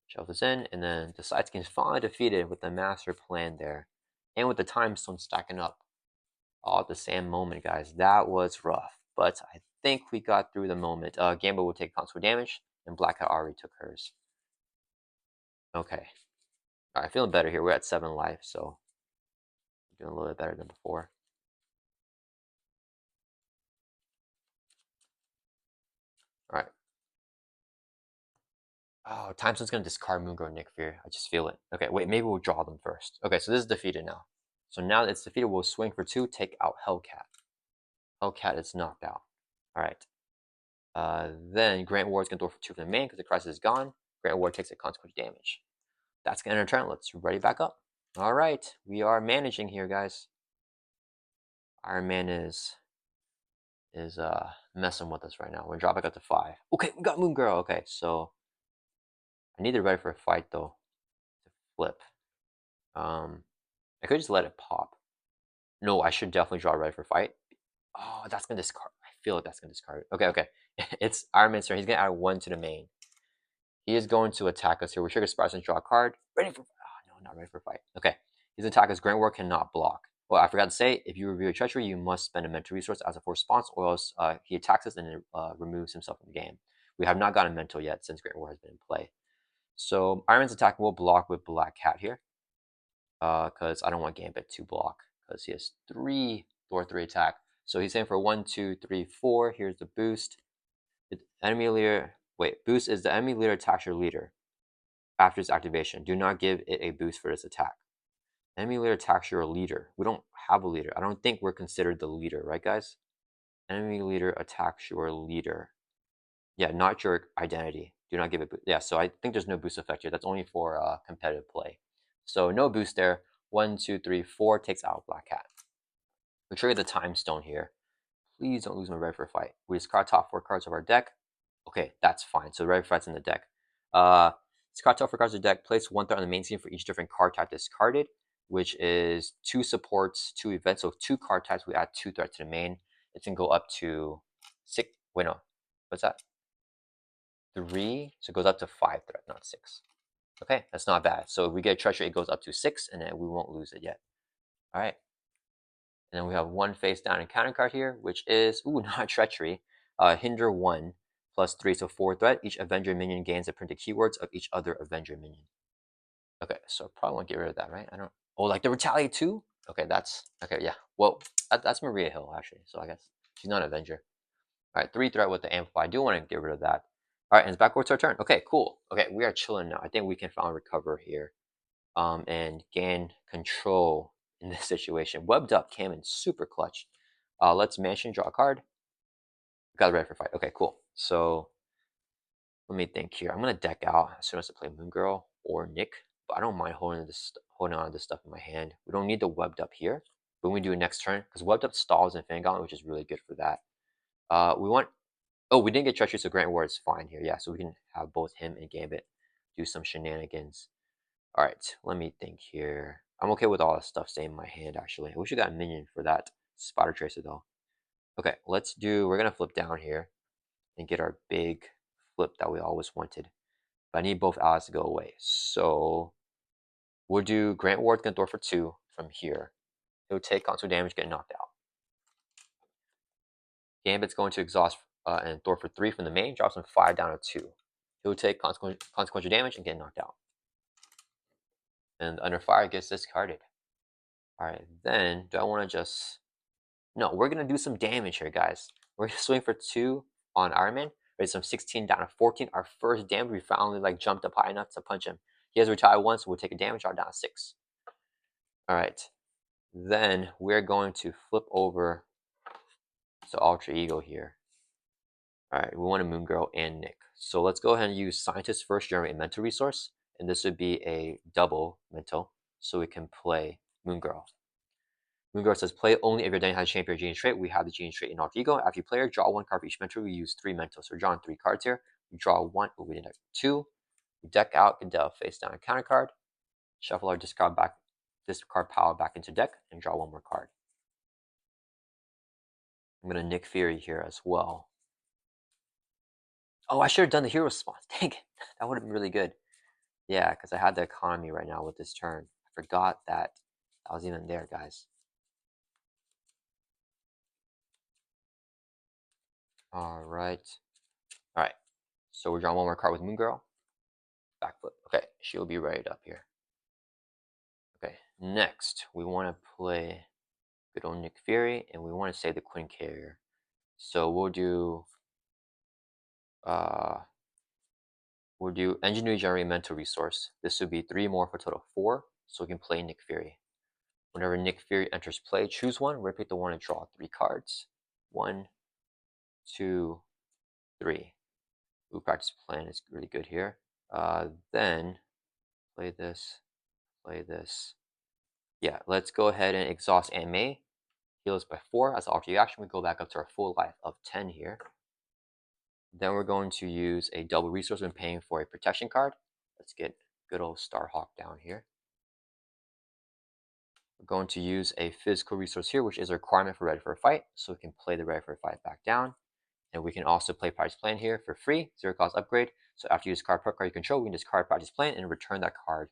Shuffle this in, and then the side scheme is finally defeated with the master plan there. And with the time stone stacking up all at the same moment, guys. That was rough, but I think we got through the moment. Gambit will take constant damage, and Black Hat already took hers. Okay. Alright, feeling better here. We're at 7 life, so doing a little bit better than before. Alright. Oh, Timestone's gonna discard Moongirl Nick Fear. I just feel it. Okay, wait, maybe we'll draw them first. Okay, so this is defeated now. So now that it's defeated, we'll swing for 2, take out Hellcat. Hellcat is knocked out. Alright. Then Grant Ward's gonna throw for 2 from the main because the crisis is gone. Grant Ward takes a consequence damage. That's gonna end our turn. Let's ready back up. Alright, we are managing here, guys. Iron Man is messing with us right now. We're dropping up to 5. Okay, we got Moon Girl. Okay, so I need to ready for a fight though. To flip. I could just let it pop. No, I should definitely draw ready for fight. Oh, that's gonna discard. I feel like that's gonna discard. Okay. It's Iron Man's turn. He's gonna add 1 to the main. He is going to attack us here. We trigger Sparks and draw a card. Ready for... Oh, no, not ready for fight. Okay. He's going to attack us. Grant Ward cannot block. Well, I forgot to say, if you reveal a treachery, you must spend a mental resource as a forced response, or else he attacks us and removes himself from the game. We have not gotten mental yet since Grant Ward has been in play. So Iron Man's attack will block with Black Cat here. Because I don't want Gambit to block. Because he has 3 Thor 3 attack. So he's saying for 1, 2, 3, 4. Here's the boost. The enemy leader... Wait, boost is the enemy leader attacks your leader. After its activation, do not give it a boost for this attack. Enemy leader attacks your leader. We don't have a leader. I don't think we're considered the leader, right, guys? Enemy leader attacks your leader. Yeah, not your identity. Do not give it boost. Yeah, so I think there's no boost effect here. That's only for competitive play. So no boost there. 1, 2, 3, 4 takes out Black Cat. We trigger the Time Stone here. Please don't lose my ready for a fight. We discard top 4 cards of our deck. Okay, that's fine. So the ready for fight's in the deck. Discard top 4 cards of the deck. Place 1 threat on the main scene for each different card type discarded, which is 2 supports, 2 events. So 2 card types, we add 2 threats to the main. It can go up to 6. Wait, no. What's that? 3. So it goes up to 5 threat, not 6. Okay, that's not bad. So if we get treachery, it goes up to 6, and then we won't lose it yet. All right. And then we have 1 face down encounter card here, which is, not treachery. Hinder 1 plus 3, so 4 threat. Each Avenger minion gains the printed keywords of each other Avenger minion. Okay, so probably won't get rid of that, right? I don't... Oh, like the Retaliate 2? Okay, that's... Okay, yeah. Well, that's Maria Hill, actually. So I guess she's not an Avenger. All right, 3 threat with the Amplify. I do want to get rid of that. All right, and it's backwards to our turn. Okay, cool. Okay, we are chilling now. I think we can finally recover here. and gain control in this situation. Webbed Up came in super clutch. Let's mention, draw a card. Got ready for fight. Okay, cool. So let me think here. I'm gonna deck out as soon as I play Moon Girl or Nick, but I don't mind holding on to this stuff in my hand. We don't need the Webbed Up here, but we do it next turn because Webbed Up stalls Infinity Gauntlet, which is really good for that. We want. Oh, we didn't get Treachery, so Grant Ward is fine here. Yeah, so we can have both him and Gambit do some shenanigans. All right, let me think here. I'm okay with all this stuff staying in my hand, actually. I wish we got a minion for that Spider Tracer, though. Okay, we're going to flip down here and get our big flip that we always wanted. But I need both allies to go away. So we'll do Grant Ward going to throw for 2 from here. He'll take console damage, get knocked out. Gambit's going to exhaust and throw for 3 from the main, drops him 5 down to 2. He'll take consequential damage and get knocked out. And under fire gets discarded. Alright, then do I want to just... No, we're going to do some damage here, guys. We're going to swing for 2 on Iron Man. Raise from 16 down to 14. Our first damage, we finally jumped up high enough to punch him. He has retired once, so we'll take a damage drop down to 6. Alright, then we're going to flip over to Alter Ego here. Alright, we want a Moon Girl and Nick. So let's go ahead and use Scientist first, generate a mental resource. And this would be a double mental, so we can play Moon Girl. Moon Girl says play only if your deck has a champion or genius trait. We have the genius trait in Alter Ego. After you play, draw 1 card for each mental. We use 3 mentals. So we're drawing 3 cards here. We draw 1, we did 2. We deck out, get a face down a counter card. Shuffle our discard power back into deck and draw 1 more card. I'm gonna Nick Fury here as well. Oh, I should have done the hero response. Dang it. That would have been really good. Yeah, because I had the economy right now with this turn. I forgot that I was even there, guys. Alright. Alright. So we're drawing 1 more card with Moon Girl. Backflip. Okay, she'll be right up here. Okay, next we want to play good old Nick Fury, and we want to save the Queen Carrier. So we'll do Engineering Generate Mental Resource. This would be 3 more for a total of 4, so we can play Nick Fury. Whenever Nick Fury enters play, choose 1, repeat the 1 and draw 3 cards. 1, 2, 3. Ooh, practice plan is really good here. Then play this. Yeah, let's go ahead and exhaust and May. Heal us by 4 as an action. We go back up to our full life of 10 here. Then we're going to use a double resource when paying for a protection card. Let's get good old Starhawk down here. We're going to use a physical resource here, which is a requirement for Ready for a Fight, so we can play the Ready for a Fight back down. And we can also play Practice Plan here for free, 0 cost upgrade. So after you discard per card you control, we can discard Practice Plan and return that card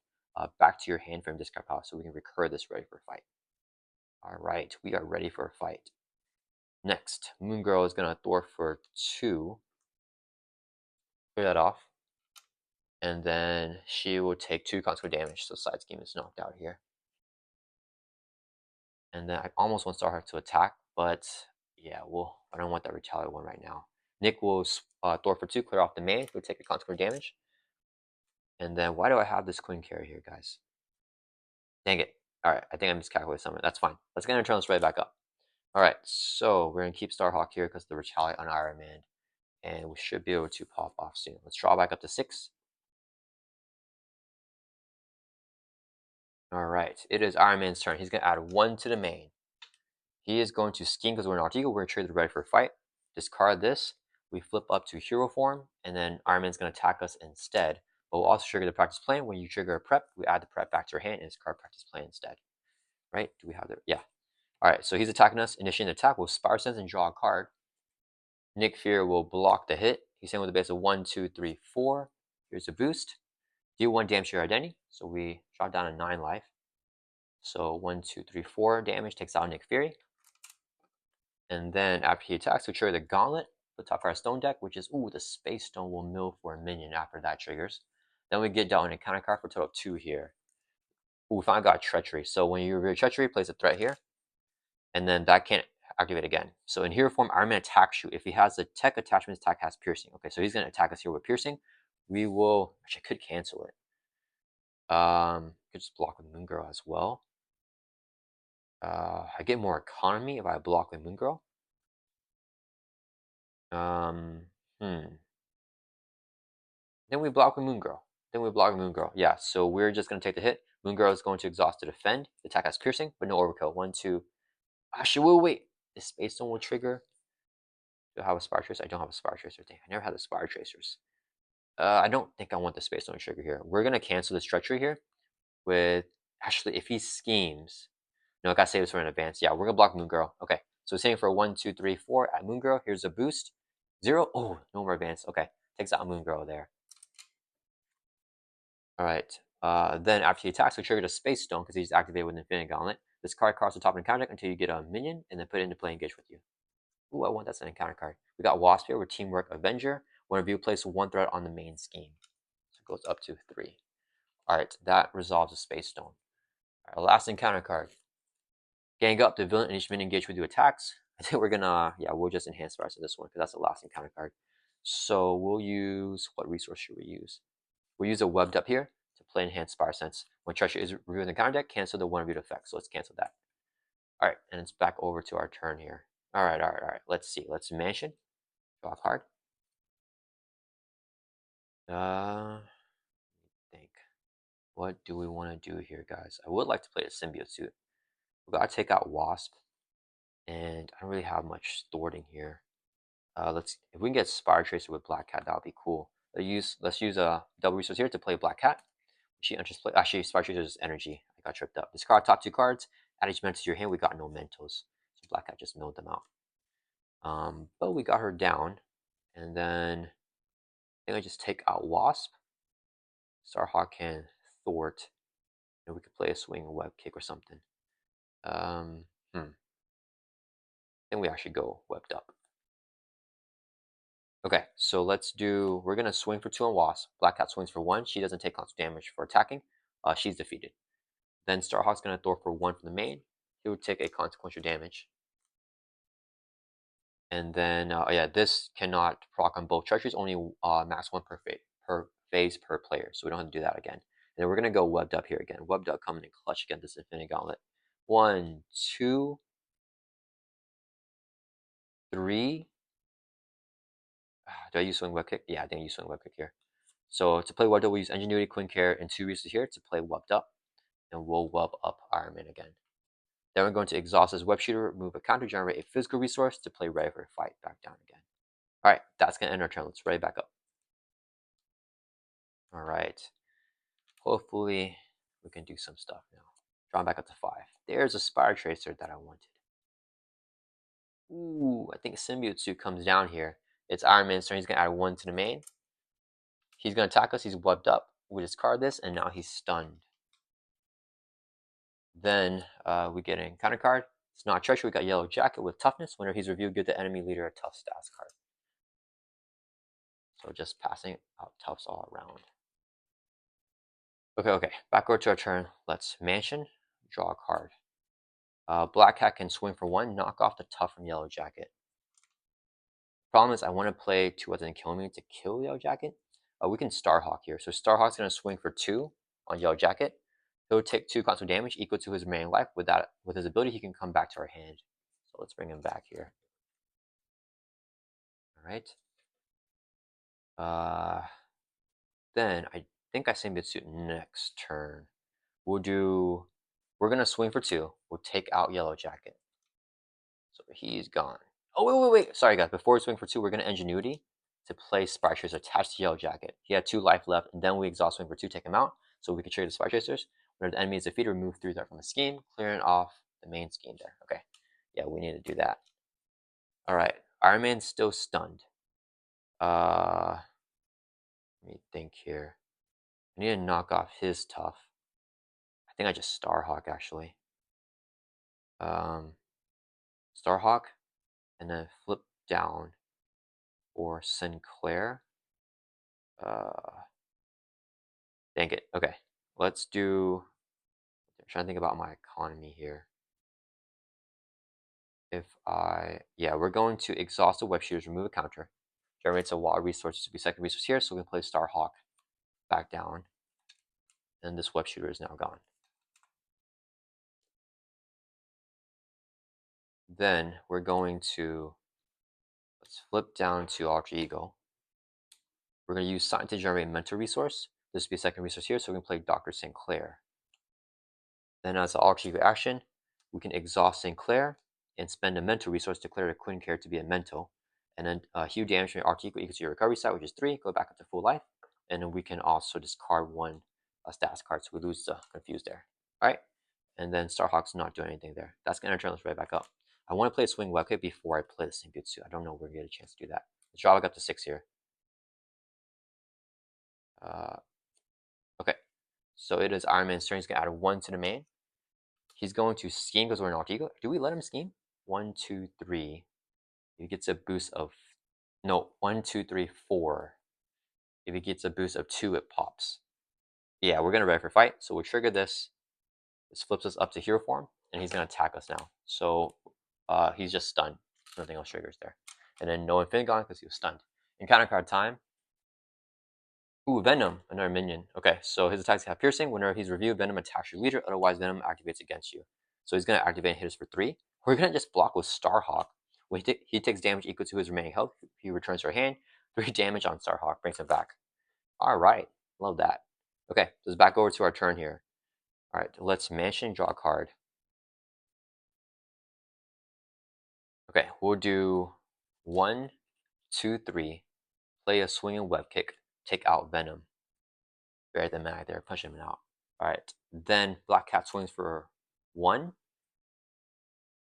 back to your hand from discard pile, so we can recur this Ready for a Fight. Alright, we are ready for a fight. Next, Moon Girl is going to thwart for 2. Clear that off. And then she will take 2 consequential damage, so side scheme is knocked out here. And then I almost want Starhawk to attack, but yeah, I don't want that retaliate one right now. Nick will thwart for 2, clear off the main, he'll take a consequential damage. And then why do I have this Queen Carry here, guys? Dang it. Alright, I think I miscalculated something. That's fine. Let's get turn this right back up. Alright, so we're going to keep Starhawk here because the retaliate on Iron Man. And we should be able to pop off soon. Let's draw back up to 6. Alright, it is Iron Man's turn. He's going to add 1 to the main. He is going to scheme because we're an Alter Ego. We're going to trigger the Ready for a Fight. Discard this. We flip up to Hero Form, and then Iron Man's going to attack us instead. But we'll also trigger the Practice Plan. When you trigger a prep, we add the prep back to your hand and discard Practice Plan instead. Right? Do we have the... Yeah. Alright, so he's attacking us. Initiating the attack. We'll Spider Sense and draw a card. Nick Fury will block the hit. He's in with a base of 1, 2, 3, 4. Here's a boost. Deal 1 damage to your identity. So we drop down to 9 life. So 1, 2, 3, 4 damage takes out Nick Fury. And then after he attacks, we trigger the Gauntlet, the top of our stone deck, which is, ooh, the Space Stone will mill for a minion after that triggers. Then we get down a counter card for a total of 2 here. Ooh, we finally got Treachery. So when you reveal Treachery, place a threat here. And then that can't activate again. So in Hero Form, Iron Man attacks you. If he has the tech attachment, attack has piercing. Okay, so he's going to attack us here with piercing. We will, actually I could cancel it. Could just block with Moon Girl as well. I get more economy if I block with Moon Girl. Um, hmm. Then we block with Moon Girl. Then we block with Moon Girl. Yeah, so we're just gonna take the hit. Moon Girl is going to exhaust to defend. The attack has piercing, but no overkill. 1, 2. Actually, wait. The Space Stone will trigger. Do I have a Spire Tracer? I don't have a Spire Tracer. Dang, I never had the Spire Tracers. I don't think I want the Space Stone trigger here. We're gonna cancel this treachery here with actually if he schemes. No, I gotta save this for an advance. Yeah, we're gonna block Moon Girl. Okay. So it's hitting for 1, 2, 3, 4 at Moon Girl. Here's a boost. 0. Oh, no more advance. Okay. Takes out Moon Girl there. Alright. Then after he attacks, we trigger the Space Stone because he's activated with Infinity Gauntlet. This card crosses the top of the encounter deck until you get a minion and then put it into play and engage with you. Ooh, I want that's an encounter card. We got Wasp here with Teamwork Avenger. Whenever you place 1 threat on the main scheme. So it goes up to 3. Alright, that resolves the Space Stone. Alright, last encounter card. Gang up, the villain and each minion engage with you attacks. I think we're gonna, yeah, we'll just enhance the rest of this one because that's the last encounter card. So we'll use, what resource should we use? We'll use a webbed up here to play Enhanced Spire Sense. When treasure is revealed in the counter deck, cancel the one revealed effect. So let's cancel that. Alright, and it's back over to our turn here. Alright. Let's see. Let's mansion. Draw a card. Think. What do we want to do here, guys? I would like to play a symbiote suit. We gotta take out Wasp. And I don't really have much stored in here. If we can get Spire Tracer with Black Cat, that would be cool. Let's use a double resource here to play Black Cat. She enters play. Actually, Spire Tracer is energy. I got tripped up. Discard top 2 cards. Add each mental to your hand. We got no mentals, so Black Cat just milled them out. But we got her down, and then I think I just take out Wasp. Starhawk can thwart, and we could play a swing web kick or something. Then we actually go webbed up. Okay, so we're gonna swing for 2 on Wasp. Black Cat swings for 1. She doesn't take constant damage for attacking. She's defeated. Then Starhawk's gonna throw for 1 from the main. He would take a consequential damage. And then, yeah, this cannot proc on both treacheries, only max 1 per phase per player. So we don't have to do that again. And then we're gonna go webbed up here again. Webbed up coming in clutch against this Infinity Gauntlet. 1, 2, 3. Do I use swing web kick? Yeah, I think I use swing web kick here. So to play webbed up, we use Ingenuity, Queen Care, and 2 resources here to play webbed up. And we'll web up Iron Man again. Then we're going to exhaust his web shooter, remove a counter, generate a physical resource to play ready for fight back down again. Alright, that's gonna end our turn. Let's ready back up. Alright. Hopefully we can do some stuff now. Drawing back up to 5. There's a Spire Tracer that I wanted. Ooh, I think Symbiote Suit comes down here. It's Iron Man's turn. He's gonna add 1 to the main. He's gonna attack us. He's webbed up. We discard this, and now he's stunned. Then we get an encounter card. It's not treachery. We got Yellow Jacket with toughness. Whenever he's reviewed, give the enemy leader a tough stats card. So just passing out toughs all around. Okay. Back over to our turn. Let's mansion. Draw a card. Black Cat can swing for 1. Knock off the tough from Yellow Jacket. Problem is, I want to play 2 other than kill me to kill Yellow Jacket. We can Starhawk here. So Starhawk's going to swing for 2 on Yellow Jacket. He'll take 2 constant damage equal to his remaining life. With his ability, he can come back to our hand. So let's bring him back here. All right. Then I think I Symbiote next turn. We're gonna swing for 2. We'll take out Yellow Jacket. So he's gone. Oh wait. Sorry guys, before we swing for 2, we're gonna Ingenuity to play Spire Tracer attached to Yellow Jacket. He had 2 life left, and then we exhaust swing for 2, take him out. So we can trigger the Spire Tracers. Whenever the enemy is defeated, remove 3 threat from the scheme, clearing off the main scheme there. Okay. Yeah, we need to do that. Alright. Iron Man's still stunned. Let me think here. I need to knock off his tough. I think I just Starhawk actually. Starhawk, and then flip down for Sinclair. Dang it. Okay, let's do. I'm trying to think about my economy here. Yeah, we're going to exhaust the web shooters, remove a counter, generates a wild resource to be second resource here, so we can play Starhawk back down. And this web shooter is now gone. Then we're going to, let's flip down to Alter Ego. We're going to use Sign to generate a mental resource. This will be a second resource here, so we can play Dr. St. Clair. Then as an Alter Ego action, we can exhaust St. Clair and spend a mental resource to declare a Queen character to be a mental. And then heal damage from your Alter Ego equals to your recovery stat, which is 3, go back up to full life. And then we can also discard one status card, so we lose the confuse there. All right? And then Starhawk's not doing anything there. That's going to turn us right back up. I want to play a swing web kick before I play the Symbiote. I don't know if we're going to get a chance to do that. Let's draw back up to 6 here. Okay, so it is Iron Man's turn. He's going to add 1 to the main. He's going to scheme because we're an Alter Ego. Do we let him scheme? 1, 2, 3. He gets a boost of, no, 1, 2, 3, 4. If he gets a boost of 2, it pops. Yeah, we're going to ready for fight. So we'll trigger this. This flips us up to hero form, and he's going to attack us now. So he's just stunned. Nothing else triggers there. And then no Infinity Gauntlet because he was stunned. Encounter card time. Ooh, Venom, another minion. Okay, so his attacks have piercing. Whenever he's reviewed, Venom attacks your leader. Otherwise, Venom activates against you. So he's going to activate and hit us for 3. We're going to just block with Starhawk. When he takes damage equal to his remaining health, he returns to our hand. 3 damage on Starhawk, brings him back. All right, love that. Okay, let's back over to our turn here. All right, let's mansion, draw a card. Okay, we'll do 1, 2, 3. Play a swinging web kick. Take out Venom. Bury the mag there, punch him out. All right, then Black Cat swings for 1.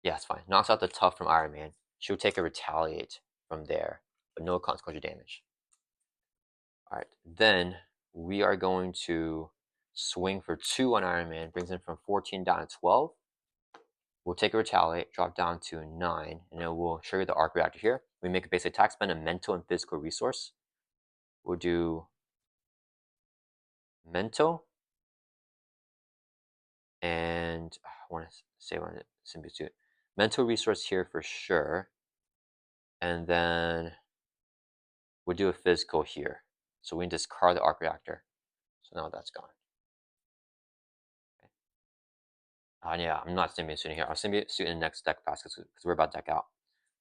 Yeah, it's fine. Knocks out the tough from Iron Man. She'll take a retaliate from there, but no consequential damage. All right, then we are going to swing for 2 on Iron Man. Brings him from 14 down to 12. We'll take a retaliate, drop down to 9, and then we'll trigger the arc reactor here. We make a basic attack, spend a mental and physical resource. We'll do mental, and I want to say on it, Symbiote. Mental resource here for sure. And then we'll do a physical here. So we can discard the arc reactor. So now that's gone. Okay. Yeah, I'm not symbiote suiting here. I'll symbiote suit in the next deck pass because we're about to deck out.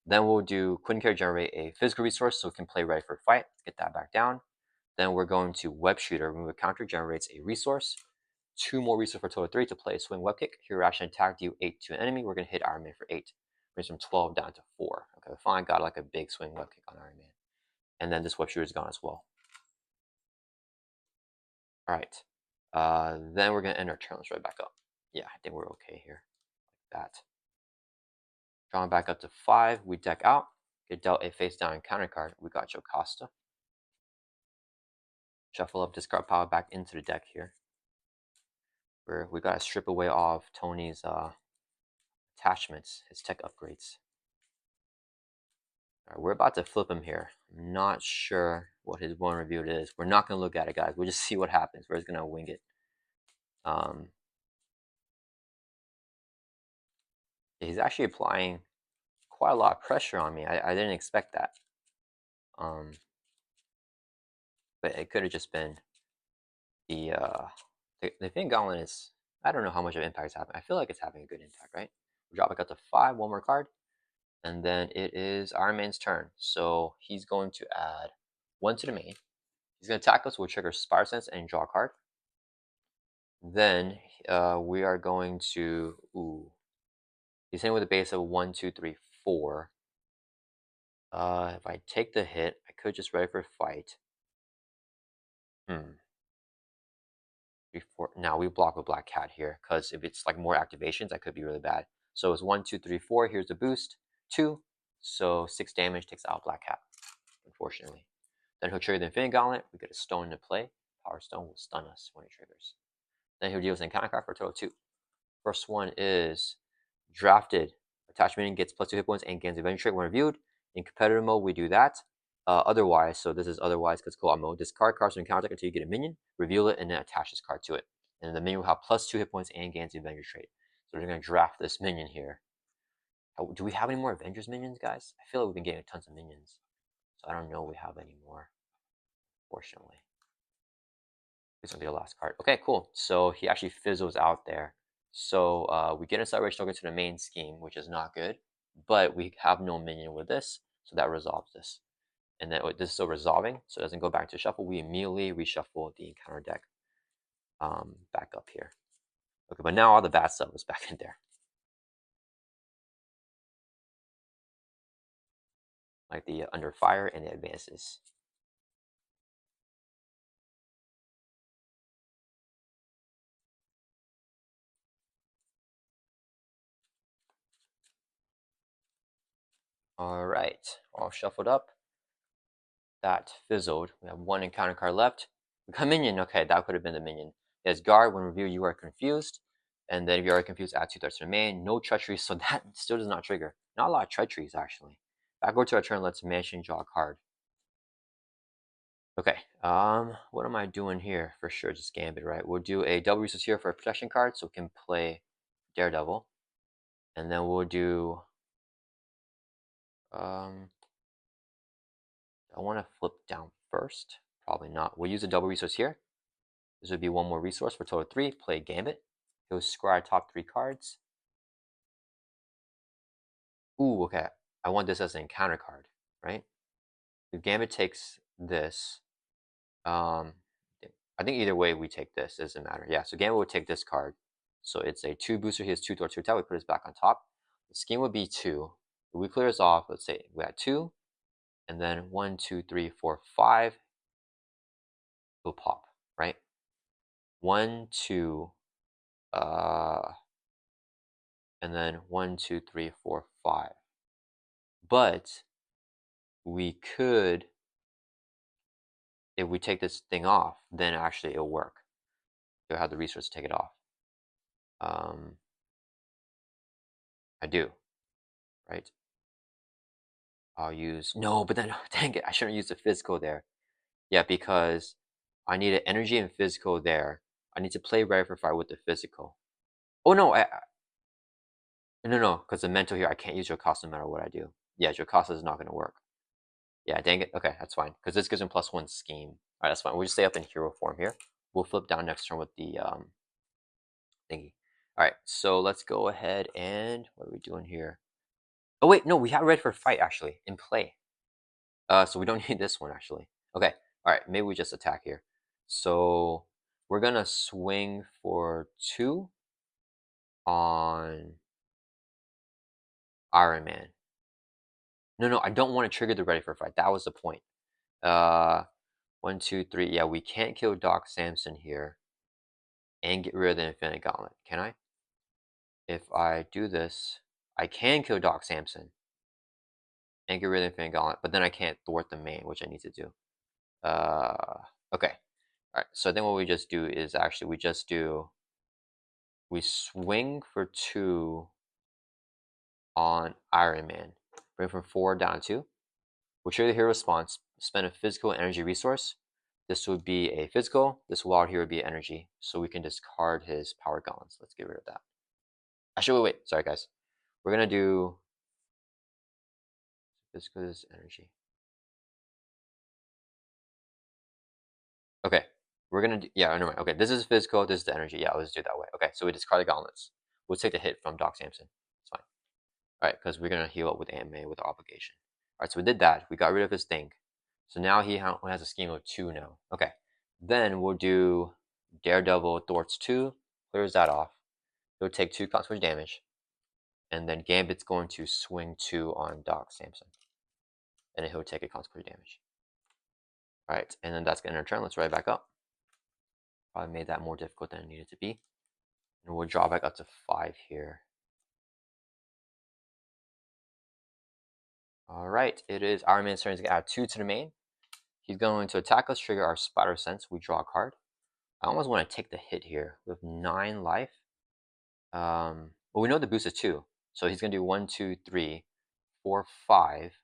Then we'll do Quinn Care generate a physical resource so we can play ready for fight. Let's get that back down. Then we're going to Web Shooter. Remove a counter, generates a resource. 2 more resources for a total of 3 to play a swing web kick. Hero action attack, deal 8 to an enemy. We're going to hit Iron Man for 8. Brings from 12 down to 4. Okay, we finally got like a big swing web kick on Iron Man. And then this Web Shooter is gone as well. All right. Then we're going to end our turn. Let's right back up. Yeah, I think we're okay here. Like that. Drawing back up to 5. We deck out. Get dealt a face down encounter card. We got Jocasta. Shuffle up, discard power back into the deck here. Where we got to strip away all of Tony's attachments, his tech upgrades. All right, we're about to flip him here. I'm not sure what his one revealed is. We're not going to look at it, guys. We'll just see what happens. We're just going to wing it. He's actually applying quite a lot of pressure on me. I didn't expect that. But it could have just been the Infinity Gauntlet is, I don't know how much of impact it's having. I feel like it's having a good impact, right? We drop back up to 5, 1 more card. And then it is Iron Man's turn. So he's going to add 1 to the main. He's going to attack us. We'll trigger Spire Sense and draw a card. Then we are going to, he's hitting with a base of 1, 2, 3, 4. If I take the hit, I could just ready for fight. Now we block with Black Cat here, because if it's like more activations, that could be really bad. So it's 1, 2, 3, 4. Here's the boost. 2. So 6 damage takes out Black Cat, unfortunately. Then he'll trigger the Infinity Gauntlet. We get a stone into play. Power Stone will stun us when it triggers. Then he'll deal us an encounter card for a total of 2. First one is drafted. Attached minion gets +2 hit points and gains adventure trait when reviewed. In competitive mode, we do that. Otherwise, so this is otherwise because co-op mode. Discard cards from encounter until you get a minion, reveal it, and then attach this card to it. And the minion will have +2 hit points and gains the Avenger trait. So we're going to draft this minion here. Do we have any more Avengers minions, guys? I feel like we've been getting tons of minions. So I don't know if we have any more, fortunately. This will be the last card. Okay, cool. So he actually fizzles out there. So we get a celebration token to the main scheme, which is not good. But we have no minion with this, so that resolves this. And then this is still resolving, so it doesn't go back to shuffle. We immediately reshuffle the encounter deck back up here. Okay, but now all the bad stuff is back in there. Like the under fire and the advances. All right, all shuffled up. That fizzled. We have one encounter card left. We got minion. Okay, that could have been the minion. It has guard. When reviewed, you are confused. And then if you are confused, add 2 threats to the main. No treachery, so that still does not trigger. Not a lot of treacheries, actually. Backward to our turn, let's mansion draw a card. Okay, what am I doing here? For sure, just Gambit, right? We'll do a double resource here for a protection card, so we can play Daredevil. And then we'll do, I want to flip down first. Probably not. We'll use a double resource here. This would be one more resource for total 3. Play Gambit. He'll scry top 3 cards. Ooh, okay. I want this as an encounter card, right? If Gambit takes this, I think either way we take this. It doesn't matter. Yeah, so Gambit would take this card. So it's a 2 booster. He has 2 door 2 attack. We put this back on top. The scheme would be 2. If we clear this off, let's say we had 2, and then 1, 2, 3, 4, 5 will pop, right? 1, 2, and then 1, 2, 3, 4, 5. But we could, if we take this thing off, then actually it'll work. You'll have the resource to take it off. I do, right? I'll use, no, but then, dang it, I shouldn't use the physical there. Yeah, because I need an energy and physical there. I need to play Ready for Fire with the physical. Oh, no, no, because the mental here, I can't use Jocasta no matter what I do. Yeah, Jocasta is not going to work. Yeah, dang it. Okay, that's fine, because this gives him +1 scheme. All right, that's fine. We'll just stay up in hero form here. We'll flip down next turn with the thingy. All right, so let's go ahead and what are we doing here? Oh wait, no, we have Ready for Fight actually in play. So we don't need this one actually. Okay, all right, maybe we just attack here. So we're gonna swing for 2 on Iron Man. No, I don't want to trigger the Ready for Fight. That was the point. 1, 2, 3. Yeah, we can't kill Doc Samson here and get rid of the Infinity Gauntlet, can I? If I do this, I can kill Doc Samson and get rid of the Infinity Gauntlet, but then I can't thwart the main, which I need to do. Okay. All right, so then what we just do is actually we swing for 2 on Iron Man. Bring from 4 down to 2. We'll trigger the hero response, spend a physical energy resource. This would be a physical, this wild here would be energy. So we can discard his power gauntlets. Let's get rid of that. Actually, wait, sorry guys. We're gonna do physical is energy. Okay, we're gonna do, yeah, never mind. Okay, this is physical, this is the energy. Yeah, let's do it that way. Okay, so we discard the gauntlets. We'll take the hit from Doc Samson. It's fine. All right, because we're gonna heal up with Anime with obligation. All right, so we did that. We got rid of his thing. So now he has a scheme of 2 now. Okay, then we'll do Daredevil thwarts 2, clears that off. He'll take 2 consequence damage, and then Gambit's going to swing 2 on Doc Samson, and then he'll take a consequence damage. All right, and then that's gonna end our turn. Let's write back up. Probably made that more difficult than it needed to be, and we'll draw back up to 5 here. All right, it is Iron Man's turn to add 2 to the main. He's going to attack us, trigger our Spider Sense. We draw a card. I almost want to take the hit here with 9 life. Well, we know the boost is 2, so he's gonna do 1, 2, 3, 4, 5.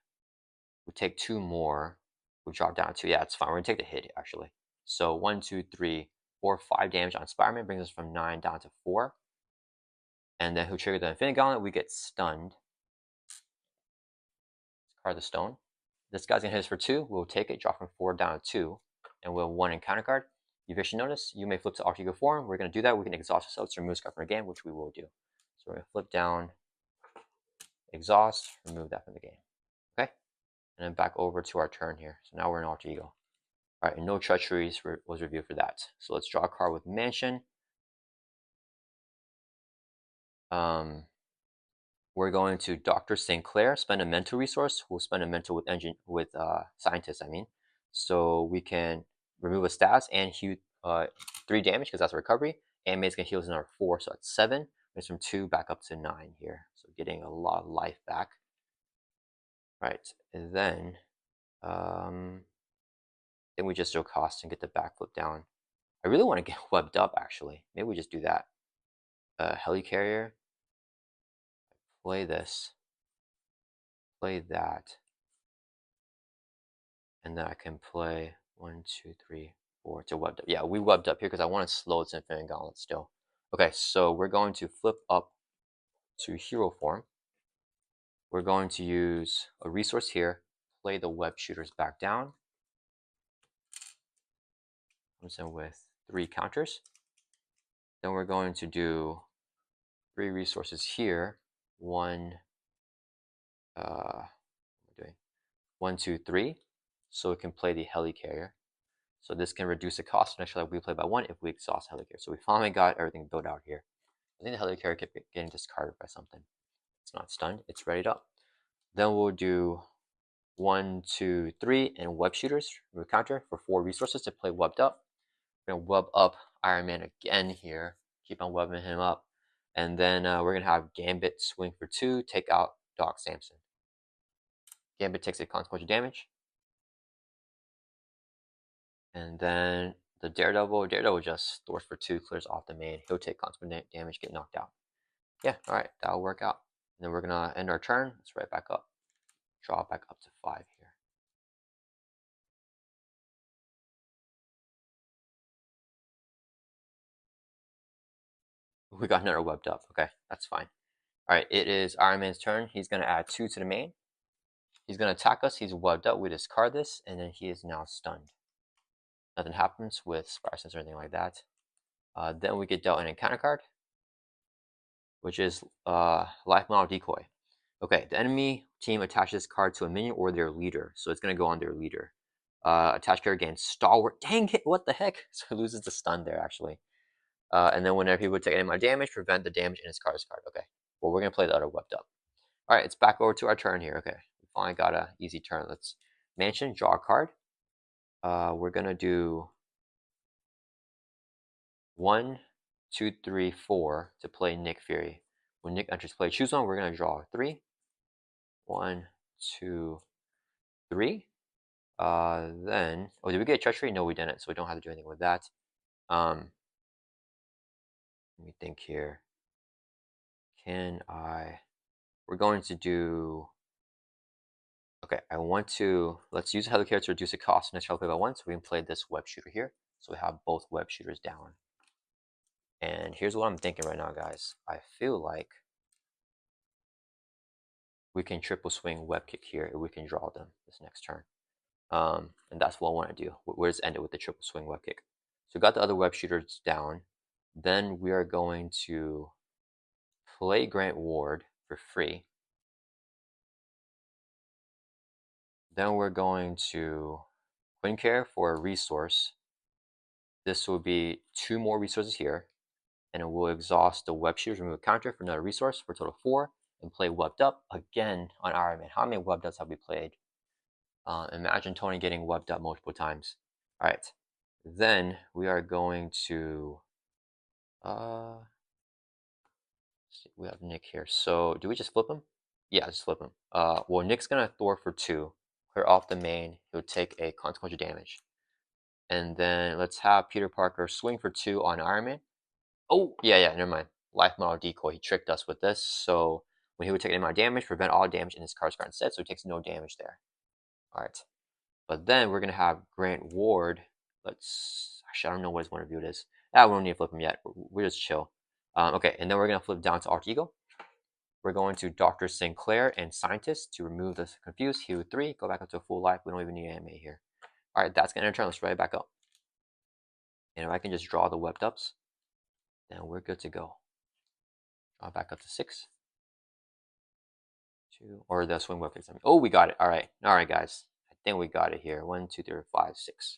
We take 2 more. We drop down 2. Yeah, it's fine. We're gonna take the hit actually. So 1, 2, 3, 4, 5 damage on Spider-Man brings us from 9 down to 4. And then he'll trigger the Infinity Gauntlet. We get stunned. Discard the stone. This guy's gonna hit us for 2. We'll take it, drop from 4 down to 2, and we'll 1 encounter card. Eviction notice, you may flip to alter ego form. We're going to do that. We can exhaust ourselves to remove this card from the game, which we will do. So we're going to flip down, exhaust, remove that from the game. Okay? And then back over to our turn here. So now we're in alter ego. All right, and no treacheries was reviewed for that. So let's draw a card with Mansion. We're going to Dr. St. Clair, spend a mental resource. We'll spend a mental with scientists, I mean. So we can remove a stats and heal 3 damage because that's a recovery. And Maze can heal is another 4, so that's 7. It's from 2 back up to 9 here. So getting a lot of life back. Right, and then we just do cost and get the backflip down. I really want to get webbed up, actually. Maybe we just do that. Helicarrier. Play this. Play that. And then I can play 1, 2, 3, 4 to webbed up. Yeah, we webbed up here because I want to slow its Infinity Gauntlet still. Okay, so we're going to flip up to hero form. We're going to use a resource here, play the web shooters back down. Comes in with 3 counters. Then we're going to do 3 resources here. 1, 2, 3. So we can play the Helicarrier. So this can reduce the cost of next we play by 1 if we exhaust Helicarrier. So we finally got everything built out here. I think the Helicarrier kept getting discarded by something. It's not stunned. It's readied up. Then we'll do 1, 2, 3, and web shooters. Remove counter for 4 resources to play webbed up. We're gonna web up Iron Man again here. Keep on webbing him up, and then we're gonna have Gambit swing for 2, take out Doc Samson. Gambit takes a consequential damage, and then the Daredevil just stores for 2, clears off the main. He'll take consequential damage, get knocked out. Yeah, all right, that'll work out. And then we're gonna end our turn. Let's right back up. Draw back up to 5 here. We got another webbed up. Okay, that's fine. All right, it is Iron Man's turn. He's gonna add 2 to the main. He's gonna attack us. He's webbed up. We discard this, and then he is now stunned. Nothing happens with Spider Sense or anything like that. Then we get dealt an encounter card, which is Life Model Decoy. Okay, the enemy team attaches this card to a minion or their leader, so it's gonna go on their leader. Attached character gains Stalwart. Dang it! What the heck? So he loses the stun there actually. And then whenever he would take any more damage, prevent the damage in his card. Okay. Well, we're gonna play the other webbed up. All right, it's back over to our turn here. Okay, we finally got an easy turn. Let's Mansion, draw a card. We're gonna do 1, 2, 3, 4 to play Nick Fury. When Nick enters play, choose one. We're gonna draw 3. 1, 2, 3. Then did we get treachery? No, we didn't. So we don't have to do anything with that. Let me think here. We're going to do. Okay, let's use Helicarrier to reduce the cost next play by 1, so we can play this web shooter here. So we have both web shooters down. And here's what I'm thinking right now, guys. I feel like we can triple swing web kick here if we can draw them this next turn. And that's what I want to do. We'll just end it with the triple swing web kick. So we got the other web shooters down. Then we are going to play Grant Ward for free. Then we're going to Quinn Care for a resource. This will be 2 more resources here, and it will exhaust the web shooters, remove a counter for another resource for a total of 4, and play webbed up again on Iron Man. How many webbed ups have we played? Imagine Tony getting webbed up multiple times. All right, then we are going to see, we have Nick here. So do we just flip him? Yeah, just flip him. Well, Nick's gonna Thor for 2, clear off the main. He'll take a consequential damage. And then let's have Peter Parker swing for 2 on Iron Man. Oh, yeah, never mind. Life Model Decoy. He tricked us with this. So when he would take any amount of damage, prevent all damage in his card instead. So he takes no damage there. All right. But then we're going to have Grant Ward. Actually, I don't know what his one review is. We don't need to flip him yet. We're just chill. Okay, and then we're going to flip down to Alter Ego. We're going to Dr. Sinclair and Scientist to remove the Confused. Heal 3. Go back up to full life. We don't even need anime here. All right, that's going to end our turn. Let's right back up. And if I can just draw the webbed ups, then we're good to go. Draw back up to 6. 2, or the swing web kicks. Oh, we got it. All right, guys. I think we got it here. 1, 2, 3, 4, 5, 6.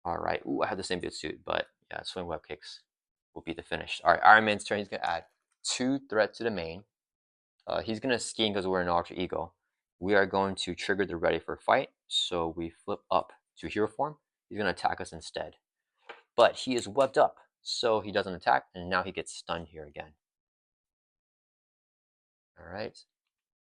All right. Ooh, I have the same good suit, but yeah, swing web kicks will be the finish. All right, Iron Man's turn. He's gonna add 2 threat to the main. He's gonna scheme because we're an alter ego. We are going to trigger the ready for fight, so we flip up to hero form. He's gonna attack us instead, but he is webbed up, so he doesn't attack, and now he gets stunned here again. All right,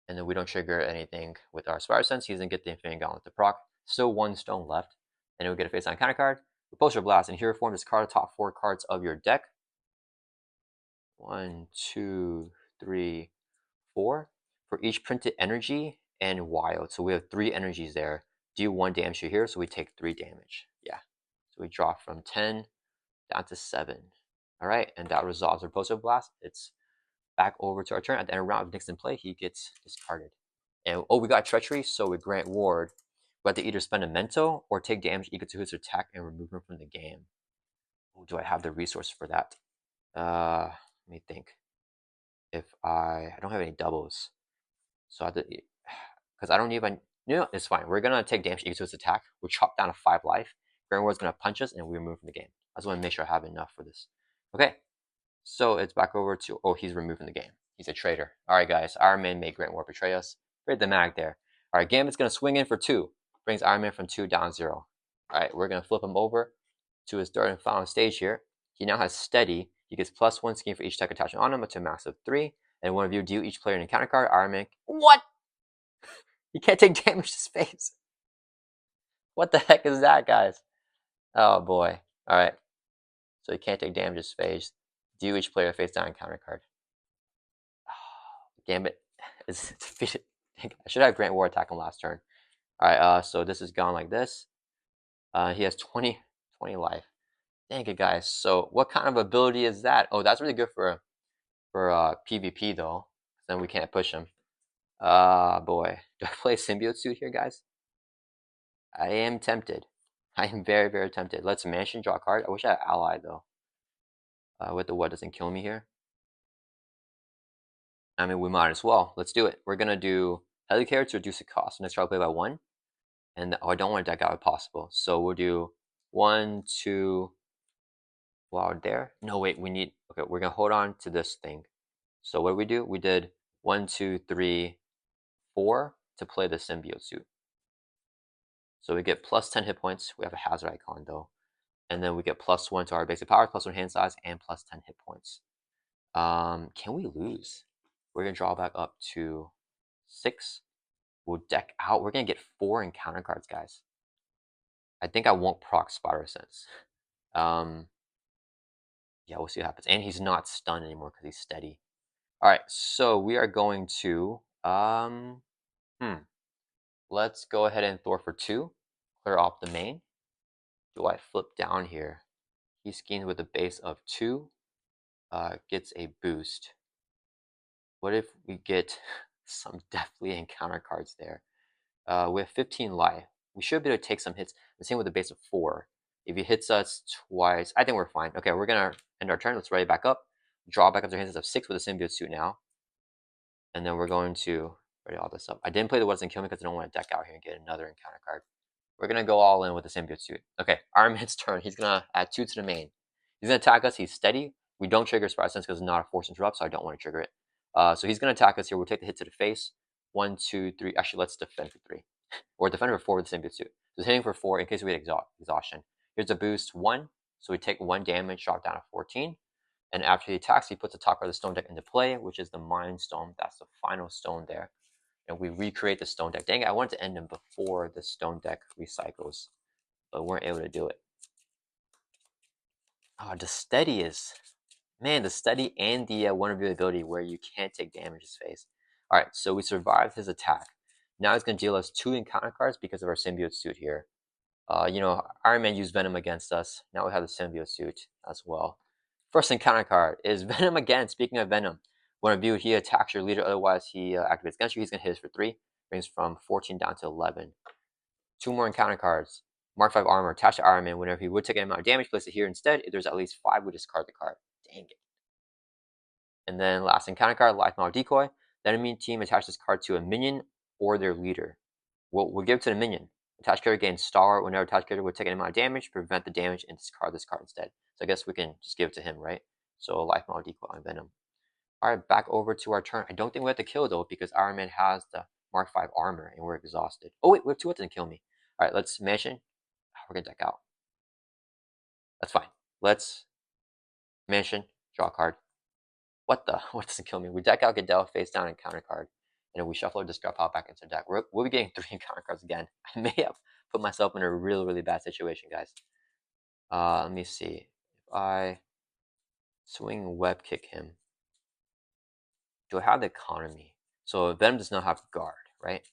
and then we don't trigger anything with our Spider Sense. He's gonna get the Infinity Gauntlet to proc. Still 1 stone left, and then we get a face on counter card. Repulsor Blast. In hero form, discard the top 4 cards of your deck. 1, 2, 3, 4. For each printed energy and wild. So we have 3 energies there. Do 1 damage to here, so we take 3 damage. Yeah. So we drop from 10 down to 7. All right, and that resolves our Repulsor Blast. It's back over to our turn. At the end of the round, if Nick's in play, he gets discarded. And oh, we got Treachery, so we grant Ward. We have to either spend a Mento or take damage equal to his attack and remove him from the game. Oh, do I have the resource for that? Let me think. If I don't have any doubles, so I have to, because I don't even, it's fine. We're gonna take damage equal to his attack. We'll chop down to 5 life. Grand Ward's gonna punch us, and we remove from the game. I just want to make sure I have enough for this. Okay, so it's back over to, oh, he's removing the game. He's a traitor. All right, guys. Iron Man made Grand War betray us. Read the mag there. All right, Gambit's gonna swing in for 2. Brings Iron Man from 2 down 0. All right, we're gonna flip him over to his third and final stage here. He now has Steady. He gets +1 scheme for each tech attachment on him to a max of 3. And one of you deal each player an encounter card. Iron Man. What? He can't take damage to space. What the heck is that, guys? Oh boy. All right. So he can't take damage to phase. Deal each player face down encounter card. Gambit is defeated. I should have Grant War attack him last turn. All right. So this is gone like this. He has 20 life. Dang it, guys. So what kind of ability is that? Oh, that's really good for PvP though. Then we can't push him. Boy. Do I play Symbiote Suit here, guys? I am tempted. I am very, very tempted. Let's Mansion, draw a card. I wish I had Ally, though. With the what doesn't kill me here. I mean, we might as well. Let's do it. We're going to do Helicarrier to reduce the cost. Next try to play by 1. And I don't want to deck out if possible. So we'll do 1, 2. Wow, there. No, wait, we need. Okay, we're going to hold on to this thing. So what did we do? We did 1, 2, 3, 4 to play the Symbiote Suit. So we get +10 hit points. We have a hazard icon, though. And then we get +1 to our basic power, +1 hand size, and +10 hit points. Can we lose? We're gonna draw back up to 6. We'll deck out. We're gonna get 4 encounter cards, guys. I think I won't proc Spider Sense. Yeah, we'll see what happens. And he's not stunned anymore because he's steady. All right, so we are going to let's go ahead and Thor for 2. Clear off the main. Do I flip down here? He schemes with a base of 2. Gets a boost. What if we get some deathly encounter cards there? We have 15 life. We should be able to take some hits. The same with a base of 4. If he hits us twice, I think we're fine. Okay, we're gonna end our turn. Let's ready back up. Draw back up to hands of 6 with a Symbiote Suit now. And then we're going to ready all this up. I didn't play the What Doesn't Kill Me because I don't want to deck out here and get another encounter card. We're gonna go all in with the Symbiote Suit. Okay, Iron Man's turn. He's gonna add 2 to the main. He's gonna attack us. He's steady. We don't trigger Spider Sense because it's not a force interrupt, so I don't want to trigger it. So he's going to attack us here. We'll take the hit to the face. 1, 2, 3. Actually, let's defend for 3. Or defend for 4 with the Symbiote Suit. So it's hitting for 4 in case we get exhaustion. Here's a boost 1. So we take 1 damage, drop down to 14. And after he attacks, he puts the top card of the stone deck into play, which is the Mind Stone. That's the final stone there. And we recreate the stone deck. Dang it, I wanted to end him before the stone deck recycles. But we weren't able to do it. Oh, the steady is... Man, the steady and the one review ability where you can't take damage his face. Alright, so we survived his attack. Now he's going to deal us 2 encounter cards because of our Symbiote Suit here. Iron Man used Venom against us. Now we have the Symbiote Suit as well. First encounter card is Venom again. Speaking of Venom, when reviewed, he attacks your leader. Otherwise, he activates against you. He's going to hit us for 3. Brings from 14 down to 11. 2 more encounter cards. Mark 5 armor attached to Iron Man. Whenever he would take an amount of damage, place it here instead. If there's at least 5, we discard the card. Dang it. And then last encounter card, Life Model Decoy. The enemy team attaches this card to a minion or their leader. We'll give it to the minion. Attached character gains star. Whenever attached character would take an amount of damage, prevent the damage and discard this card instead. So I guess we can just give it to him, right? So Life Model Decoy on Venom. Alright, back over to our turn. I don't think we have to kill though, because Iron Man has the Mark 5 armor and we're exhausted. Oh wait, we have 2 weapons to kill me. Alright, let's mansion. We're gonna deck out. That's fine. Let's mansion, draw a card. What the? What doesn't kill me? We deck out Goodell, face down, and counter card. And then we shuffle or discard pile back into the deck. We'll be getting 3 encounter cards again. I may have put myself in a really, really bad situation, guys. Let me see. If I swing web kick him, do I have the economy? So Venom does not have guard, right?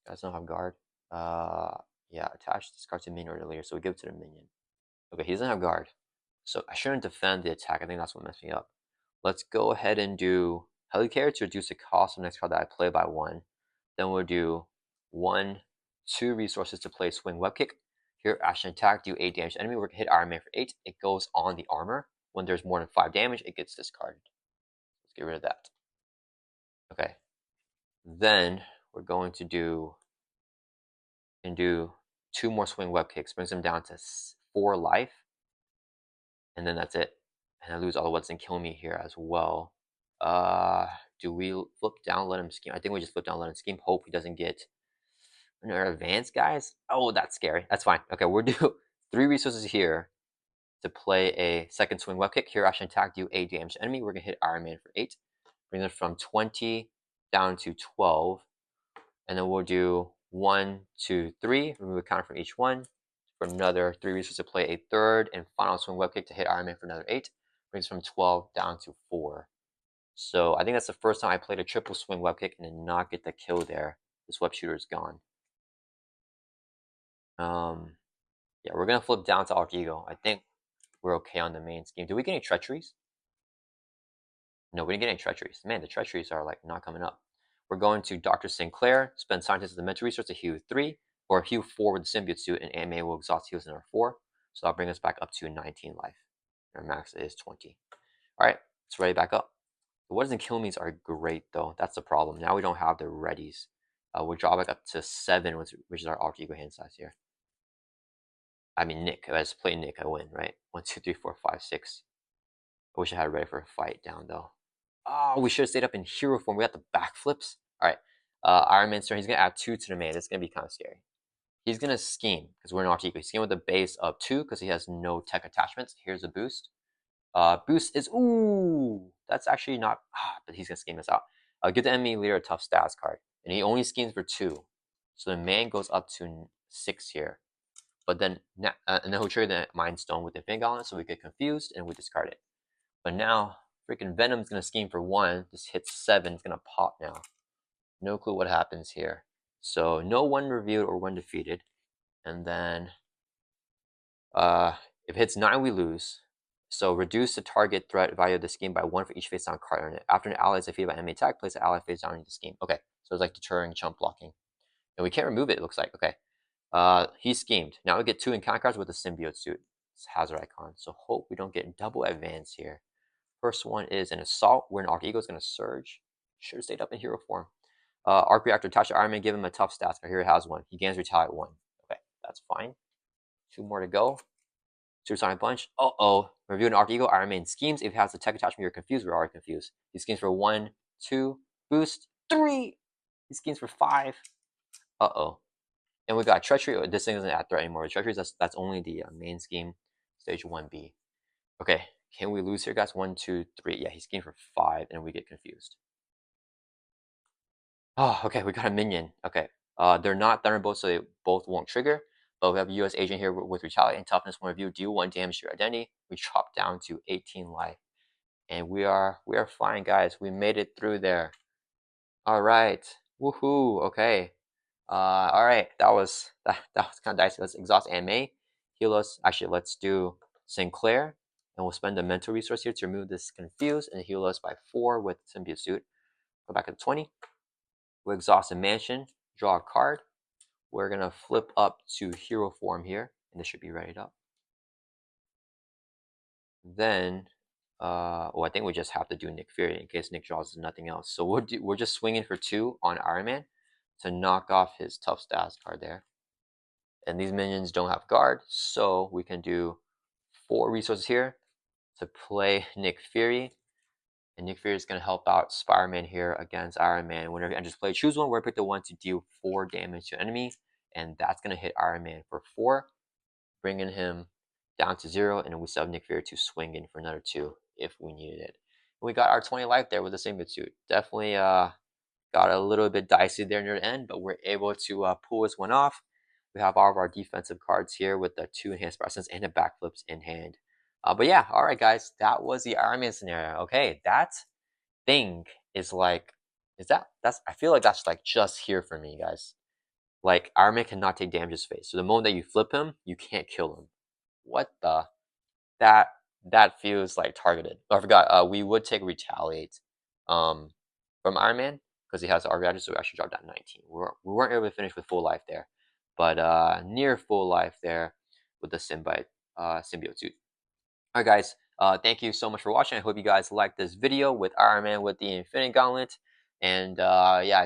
Does not have guard. Yeah, attach this card to minion or later, so we give it to the minion. Okay, he doesn't have guard. So I shouldn't defend the attack. I think that's what messed me up. Let's go ahead and do Helicarrier to reduce the cost of the next card that I play by 1. Then we'll do 1, 2 resources to play Swing Web Kick. Here, action attack, do 8 damage to enemy. We're going to hit Iron Man for 8. It goes on the armor. When there's more than 5 damage, it gets discarded. Let's get rid of that. Okay. Then we're going to do 2 more Swing Web Kicks. Brings them down to 4 life. And then that's it. And I lose all the what's and kill me here as well. Do we flip down, let him scheme? I think we just flip down, let him scheme. Hope he doesn't get another advance, guys. Oh, that's scary. That's fine. Okay, we'll do 3 resources here to play a second swing web kick. Here, action attack, do 8 damage to enemy. We're gonna hit Iron Man for 8. Bring it from 20 down to 12. And then we'll do 1, 2, 3. Remove a counter from each one. For another 3 resources to play a third and final swing web kick to hit Iron Man for another 8. Brings from 12 down to 4. So I think that's the first time I played a triple swing web kick and did not get the kill there. This web shooter is gone. Yeah, we're gonna flip down to Alter Ego. I think we're okay on the main scheme. Did we get any treacheries? No, we didn't get any treacheries. Man, the treacheries are like not coming up. We're going to Dr. Sinclair, spend scientist as the mental resource to heal 3, or heal 4 with the symbiote suit, and AMA will exhaust heals in our 4. So that'll bring us back up to 19 life. Our max is 20. Alright, let's ready back up. The what doesn't kill me's are great though. That's the problem. Now we don't have the readies. We'll draw back up to 7, which is our Alter Ego hand size here. I mean Nick. If I just play Nick, I win, right? 1, 2, 3, 4, 5, 6. I wish I had ready for a fight down though. Oh, we should have stayed up in hero form. We got the backflips. Alright. Iron Man's turn. He's gonna add 2 to the man. It's gonna be kind of scary. He's gonna scheme because we're an Alter Ego. He's scheme with a base of 2 because he has no tech attachments. Here's a boost. Boost is that's actually not but he's gonna scheme this out. Give the enemy leader a tough stats card, and he only schemes for 2, so the man goes up to 6 here. But then and then he'll trigger the Mind Stone with the Infinity Gauntlet, so we get confused and we discard it. But now freaking Venom's gonna scheme for 1. This hits 7. It's gonna pop now. No clue what happens here. So no 1 revealed or 1 defeated, and then if it hits 9, we lose. So reduce the target threat value of the scheme by 1 for each face down card on it. After an ally is defeated by enemy attack, place the ally face down into the scheme. Okay, so it's like deterring chump blocking. And we can't remove it, it looks like. Okay. He schemed. Now we get 2 encounter cards with a symbiote suit. It's hazard icon. So hope we don't get double advance here. First one is an assault where an Arc Ego is going to surge. Should have stayed up in hero form. Arc Reactor attached to Iron Man, give him a tough stats. Here he has 1. He gains retaliate 1. Okay, that's fine. 2 more to go. Supersonic Punch. Review an Arc Ego. Iron Man schemes. If it has the tech attachment, you're confused. We're already confused. He schemes for 1, 2, boost, 3. He schemes for 5. And we got Treachery. This thing isn't at threat anymore. Treachery, that's only the main scheme. Stage 1B. Okay, can we lose here, guys? 1, 2, 3. Yeah, he schemed for 5, and we get confused. Oh, okay, we got a minion. Okay, they're not Thunderbolts, so they both won't trigger. But we have a U.S. agent here with Retaliate and Toughness. One review, deal 1 damage to your identity. We chop down to 18 life, and we are fine, guys. We made it through there. All right, woohoo. Okay, all right. That was kind of dicey. Let's exhaust AMA, heal us. Actually, let's do Sinclair, and we'll spend a mental resource here to remove this confuse and heal us by 4 with symbiote suit. Go back to 20. We'll exhaust a mansion, draw a card. We're gonna flip up to hero form here, and this should be ready up. Then, well, I think we just have to do Nick Fury in case Nick draws nothing else. So we're just swinging for 2 on Iron Man to knock off his tough stats card there. And these minions don't have guard, so we can do 4 resources here to play Nick Fury. And Nick Fury is going to help out Spider-Man here against Iron Man. Whenever you enter play, choose one where I pick the one to deal 4 damage to enemy. And that's going to hit Iron Man for 4, bringing him down to 0. And then we still have Nick Fury to swing in for another 2 if we needed it. And we got our 20 life there with the Symbiote suit. Definitely got a little bit dicey there near the end, but we're able to pull this one off. We have all of our defensive cards here with the 2 enhanced presence and the backflips in hand. But yeah, all right, guys, that was the Iron Man scenario. Okay, that thing is like, I feel like that's like just here for me, guys. Like, Iron Man cannot take damage to his face. So the moment that you flip him, you can't kill him. What the? That feels like targeted. Oh, I forgot. We would take retaliate from Iron Man because he has our reaction, so we actually dropped down 19. We weren't able to finish with full life there, but near full life there with the symbiote suit. All right, guys. Thank you so much for watching. I hope you guys liked this video with Iron Man with the Infinity Gauntlet, and yeah.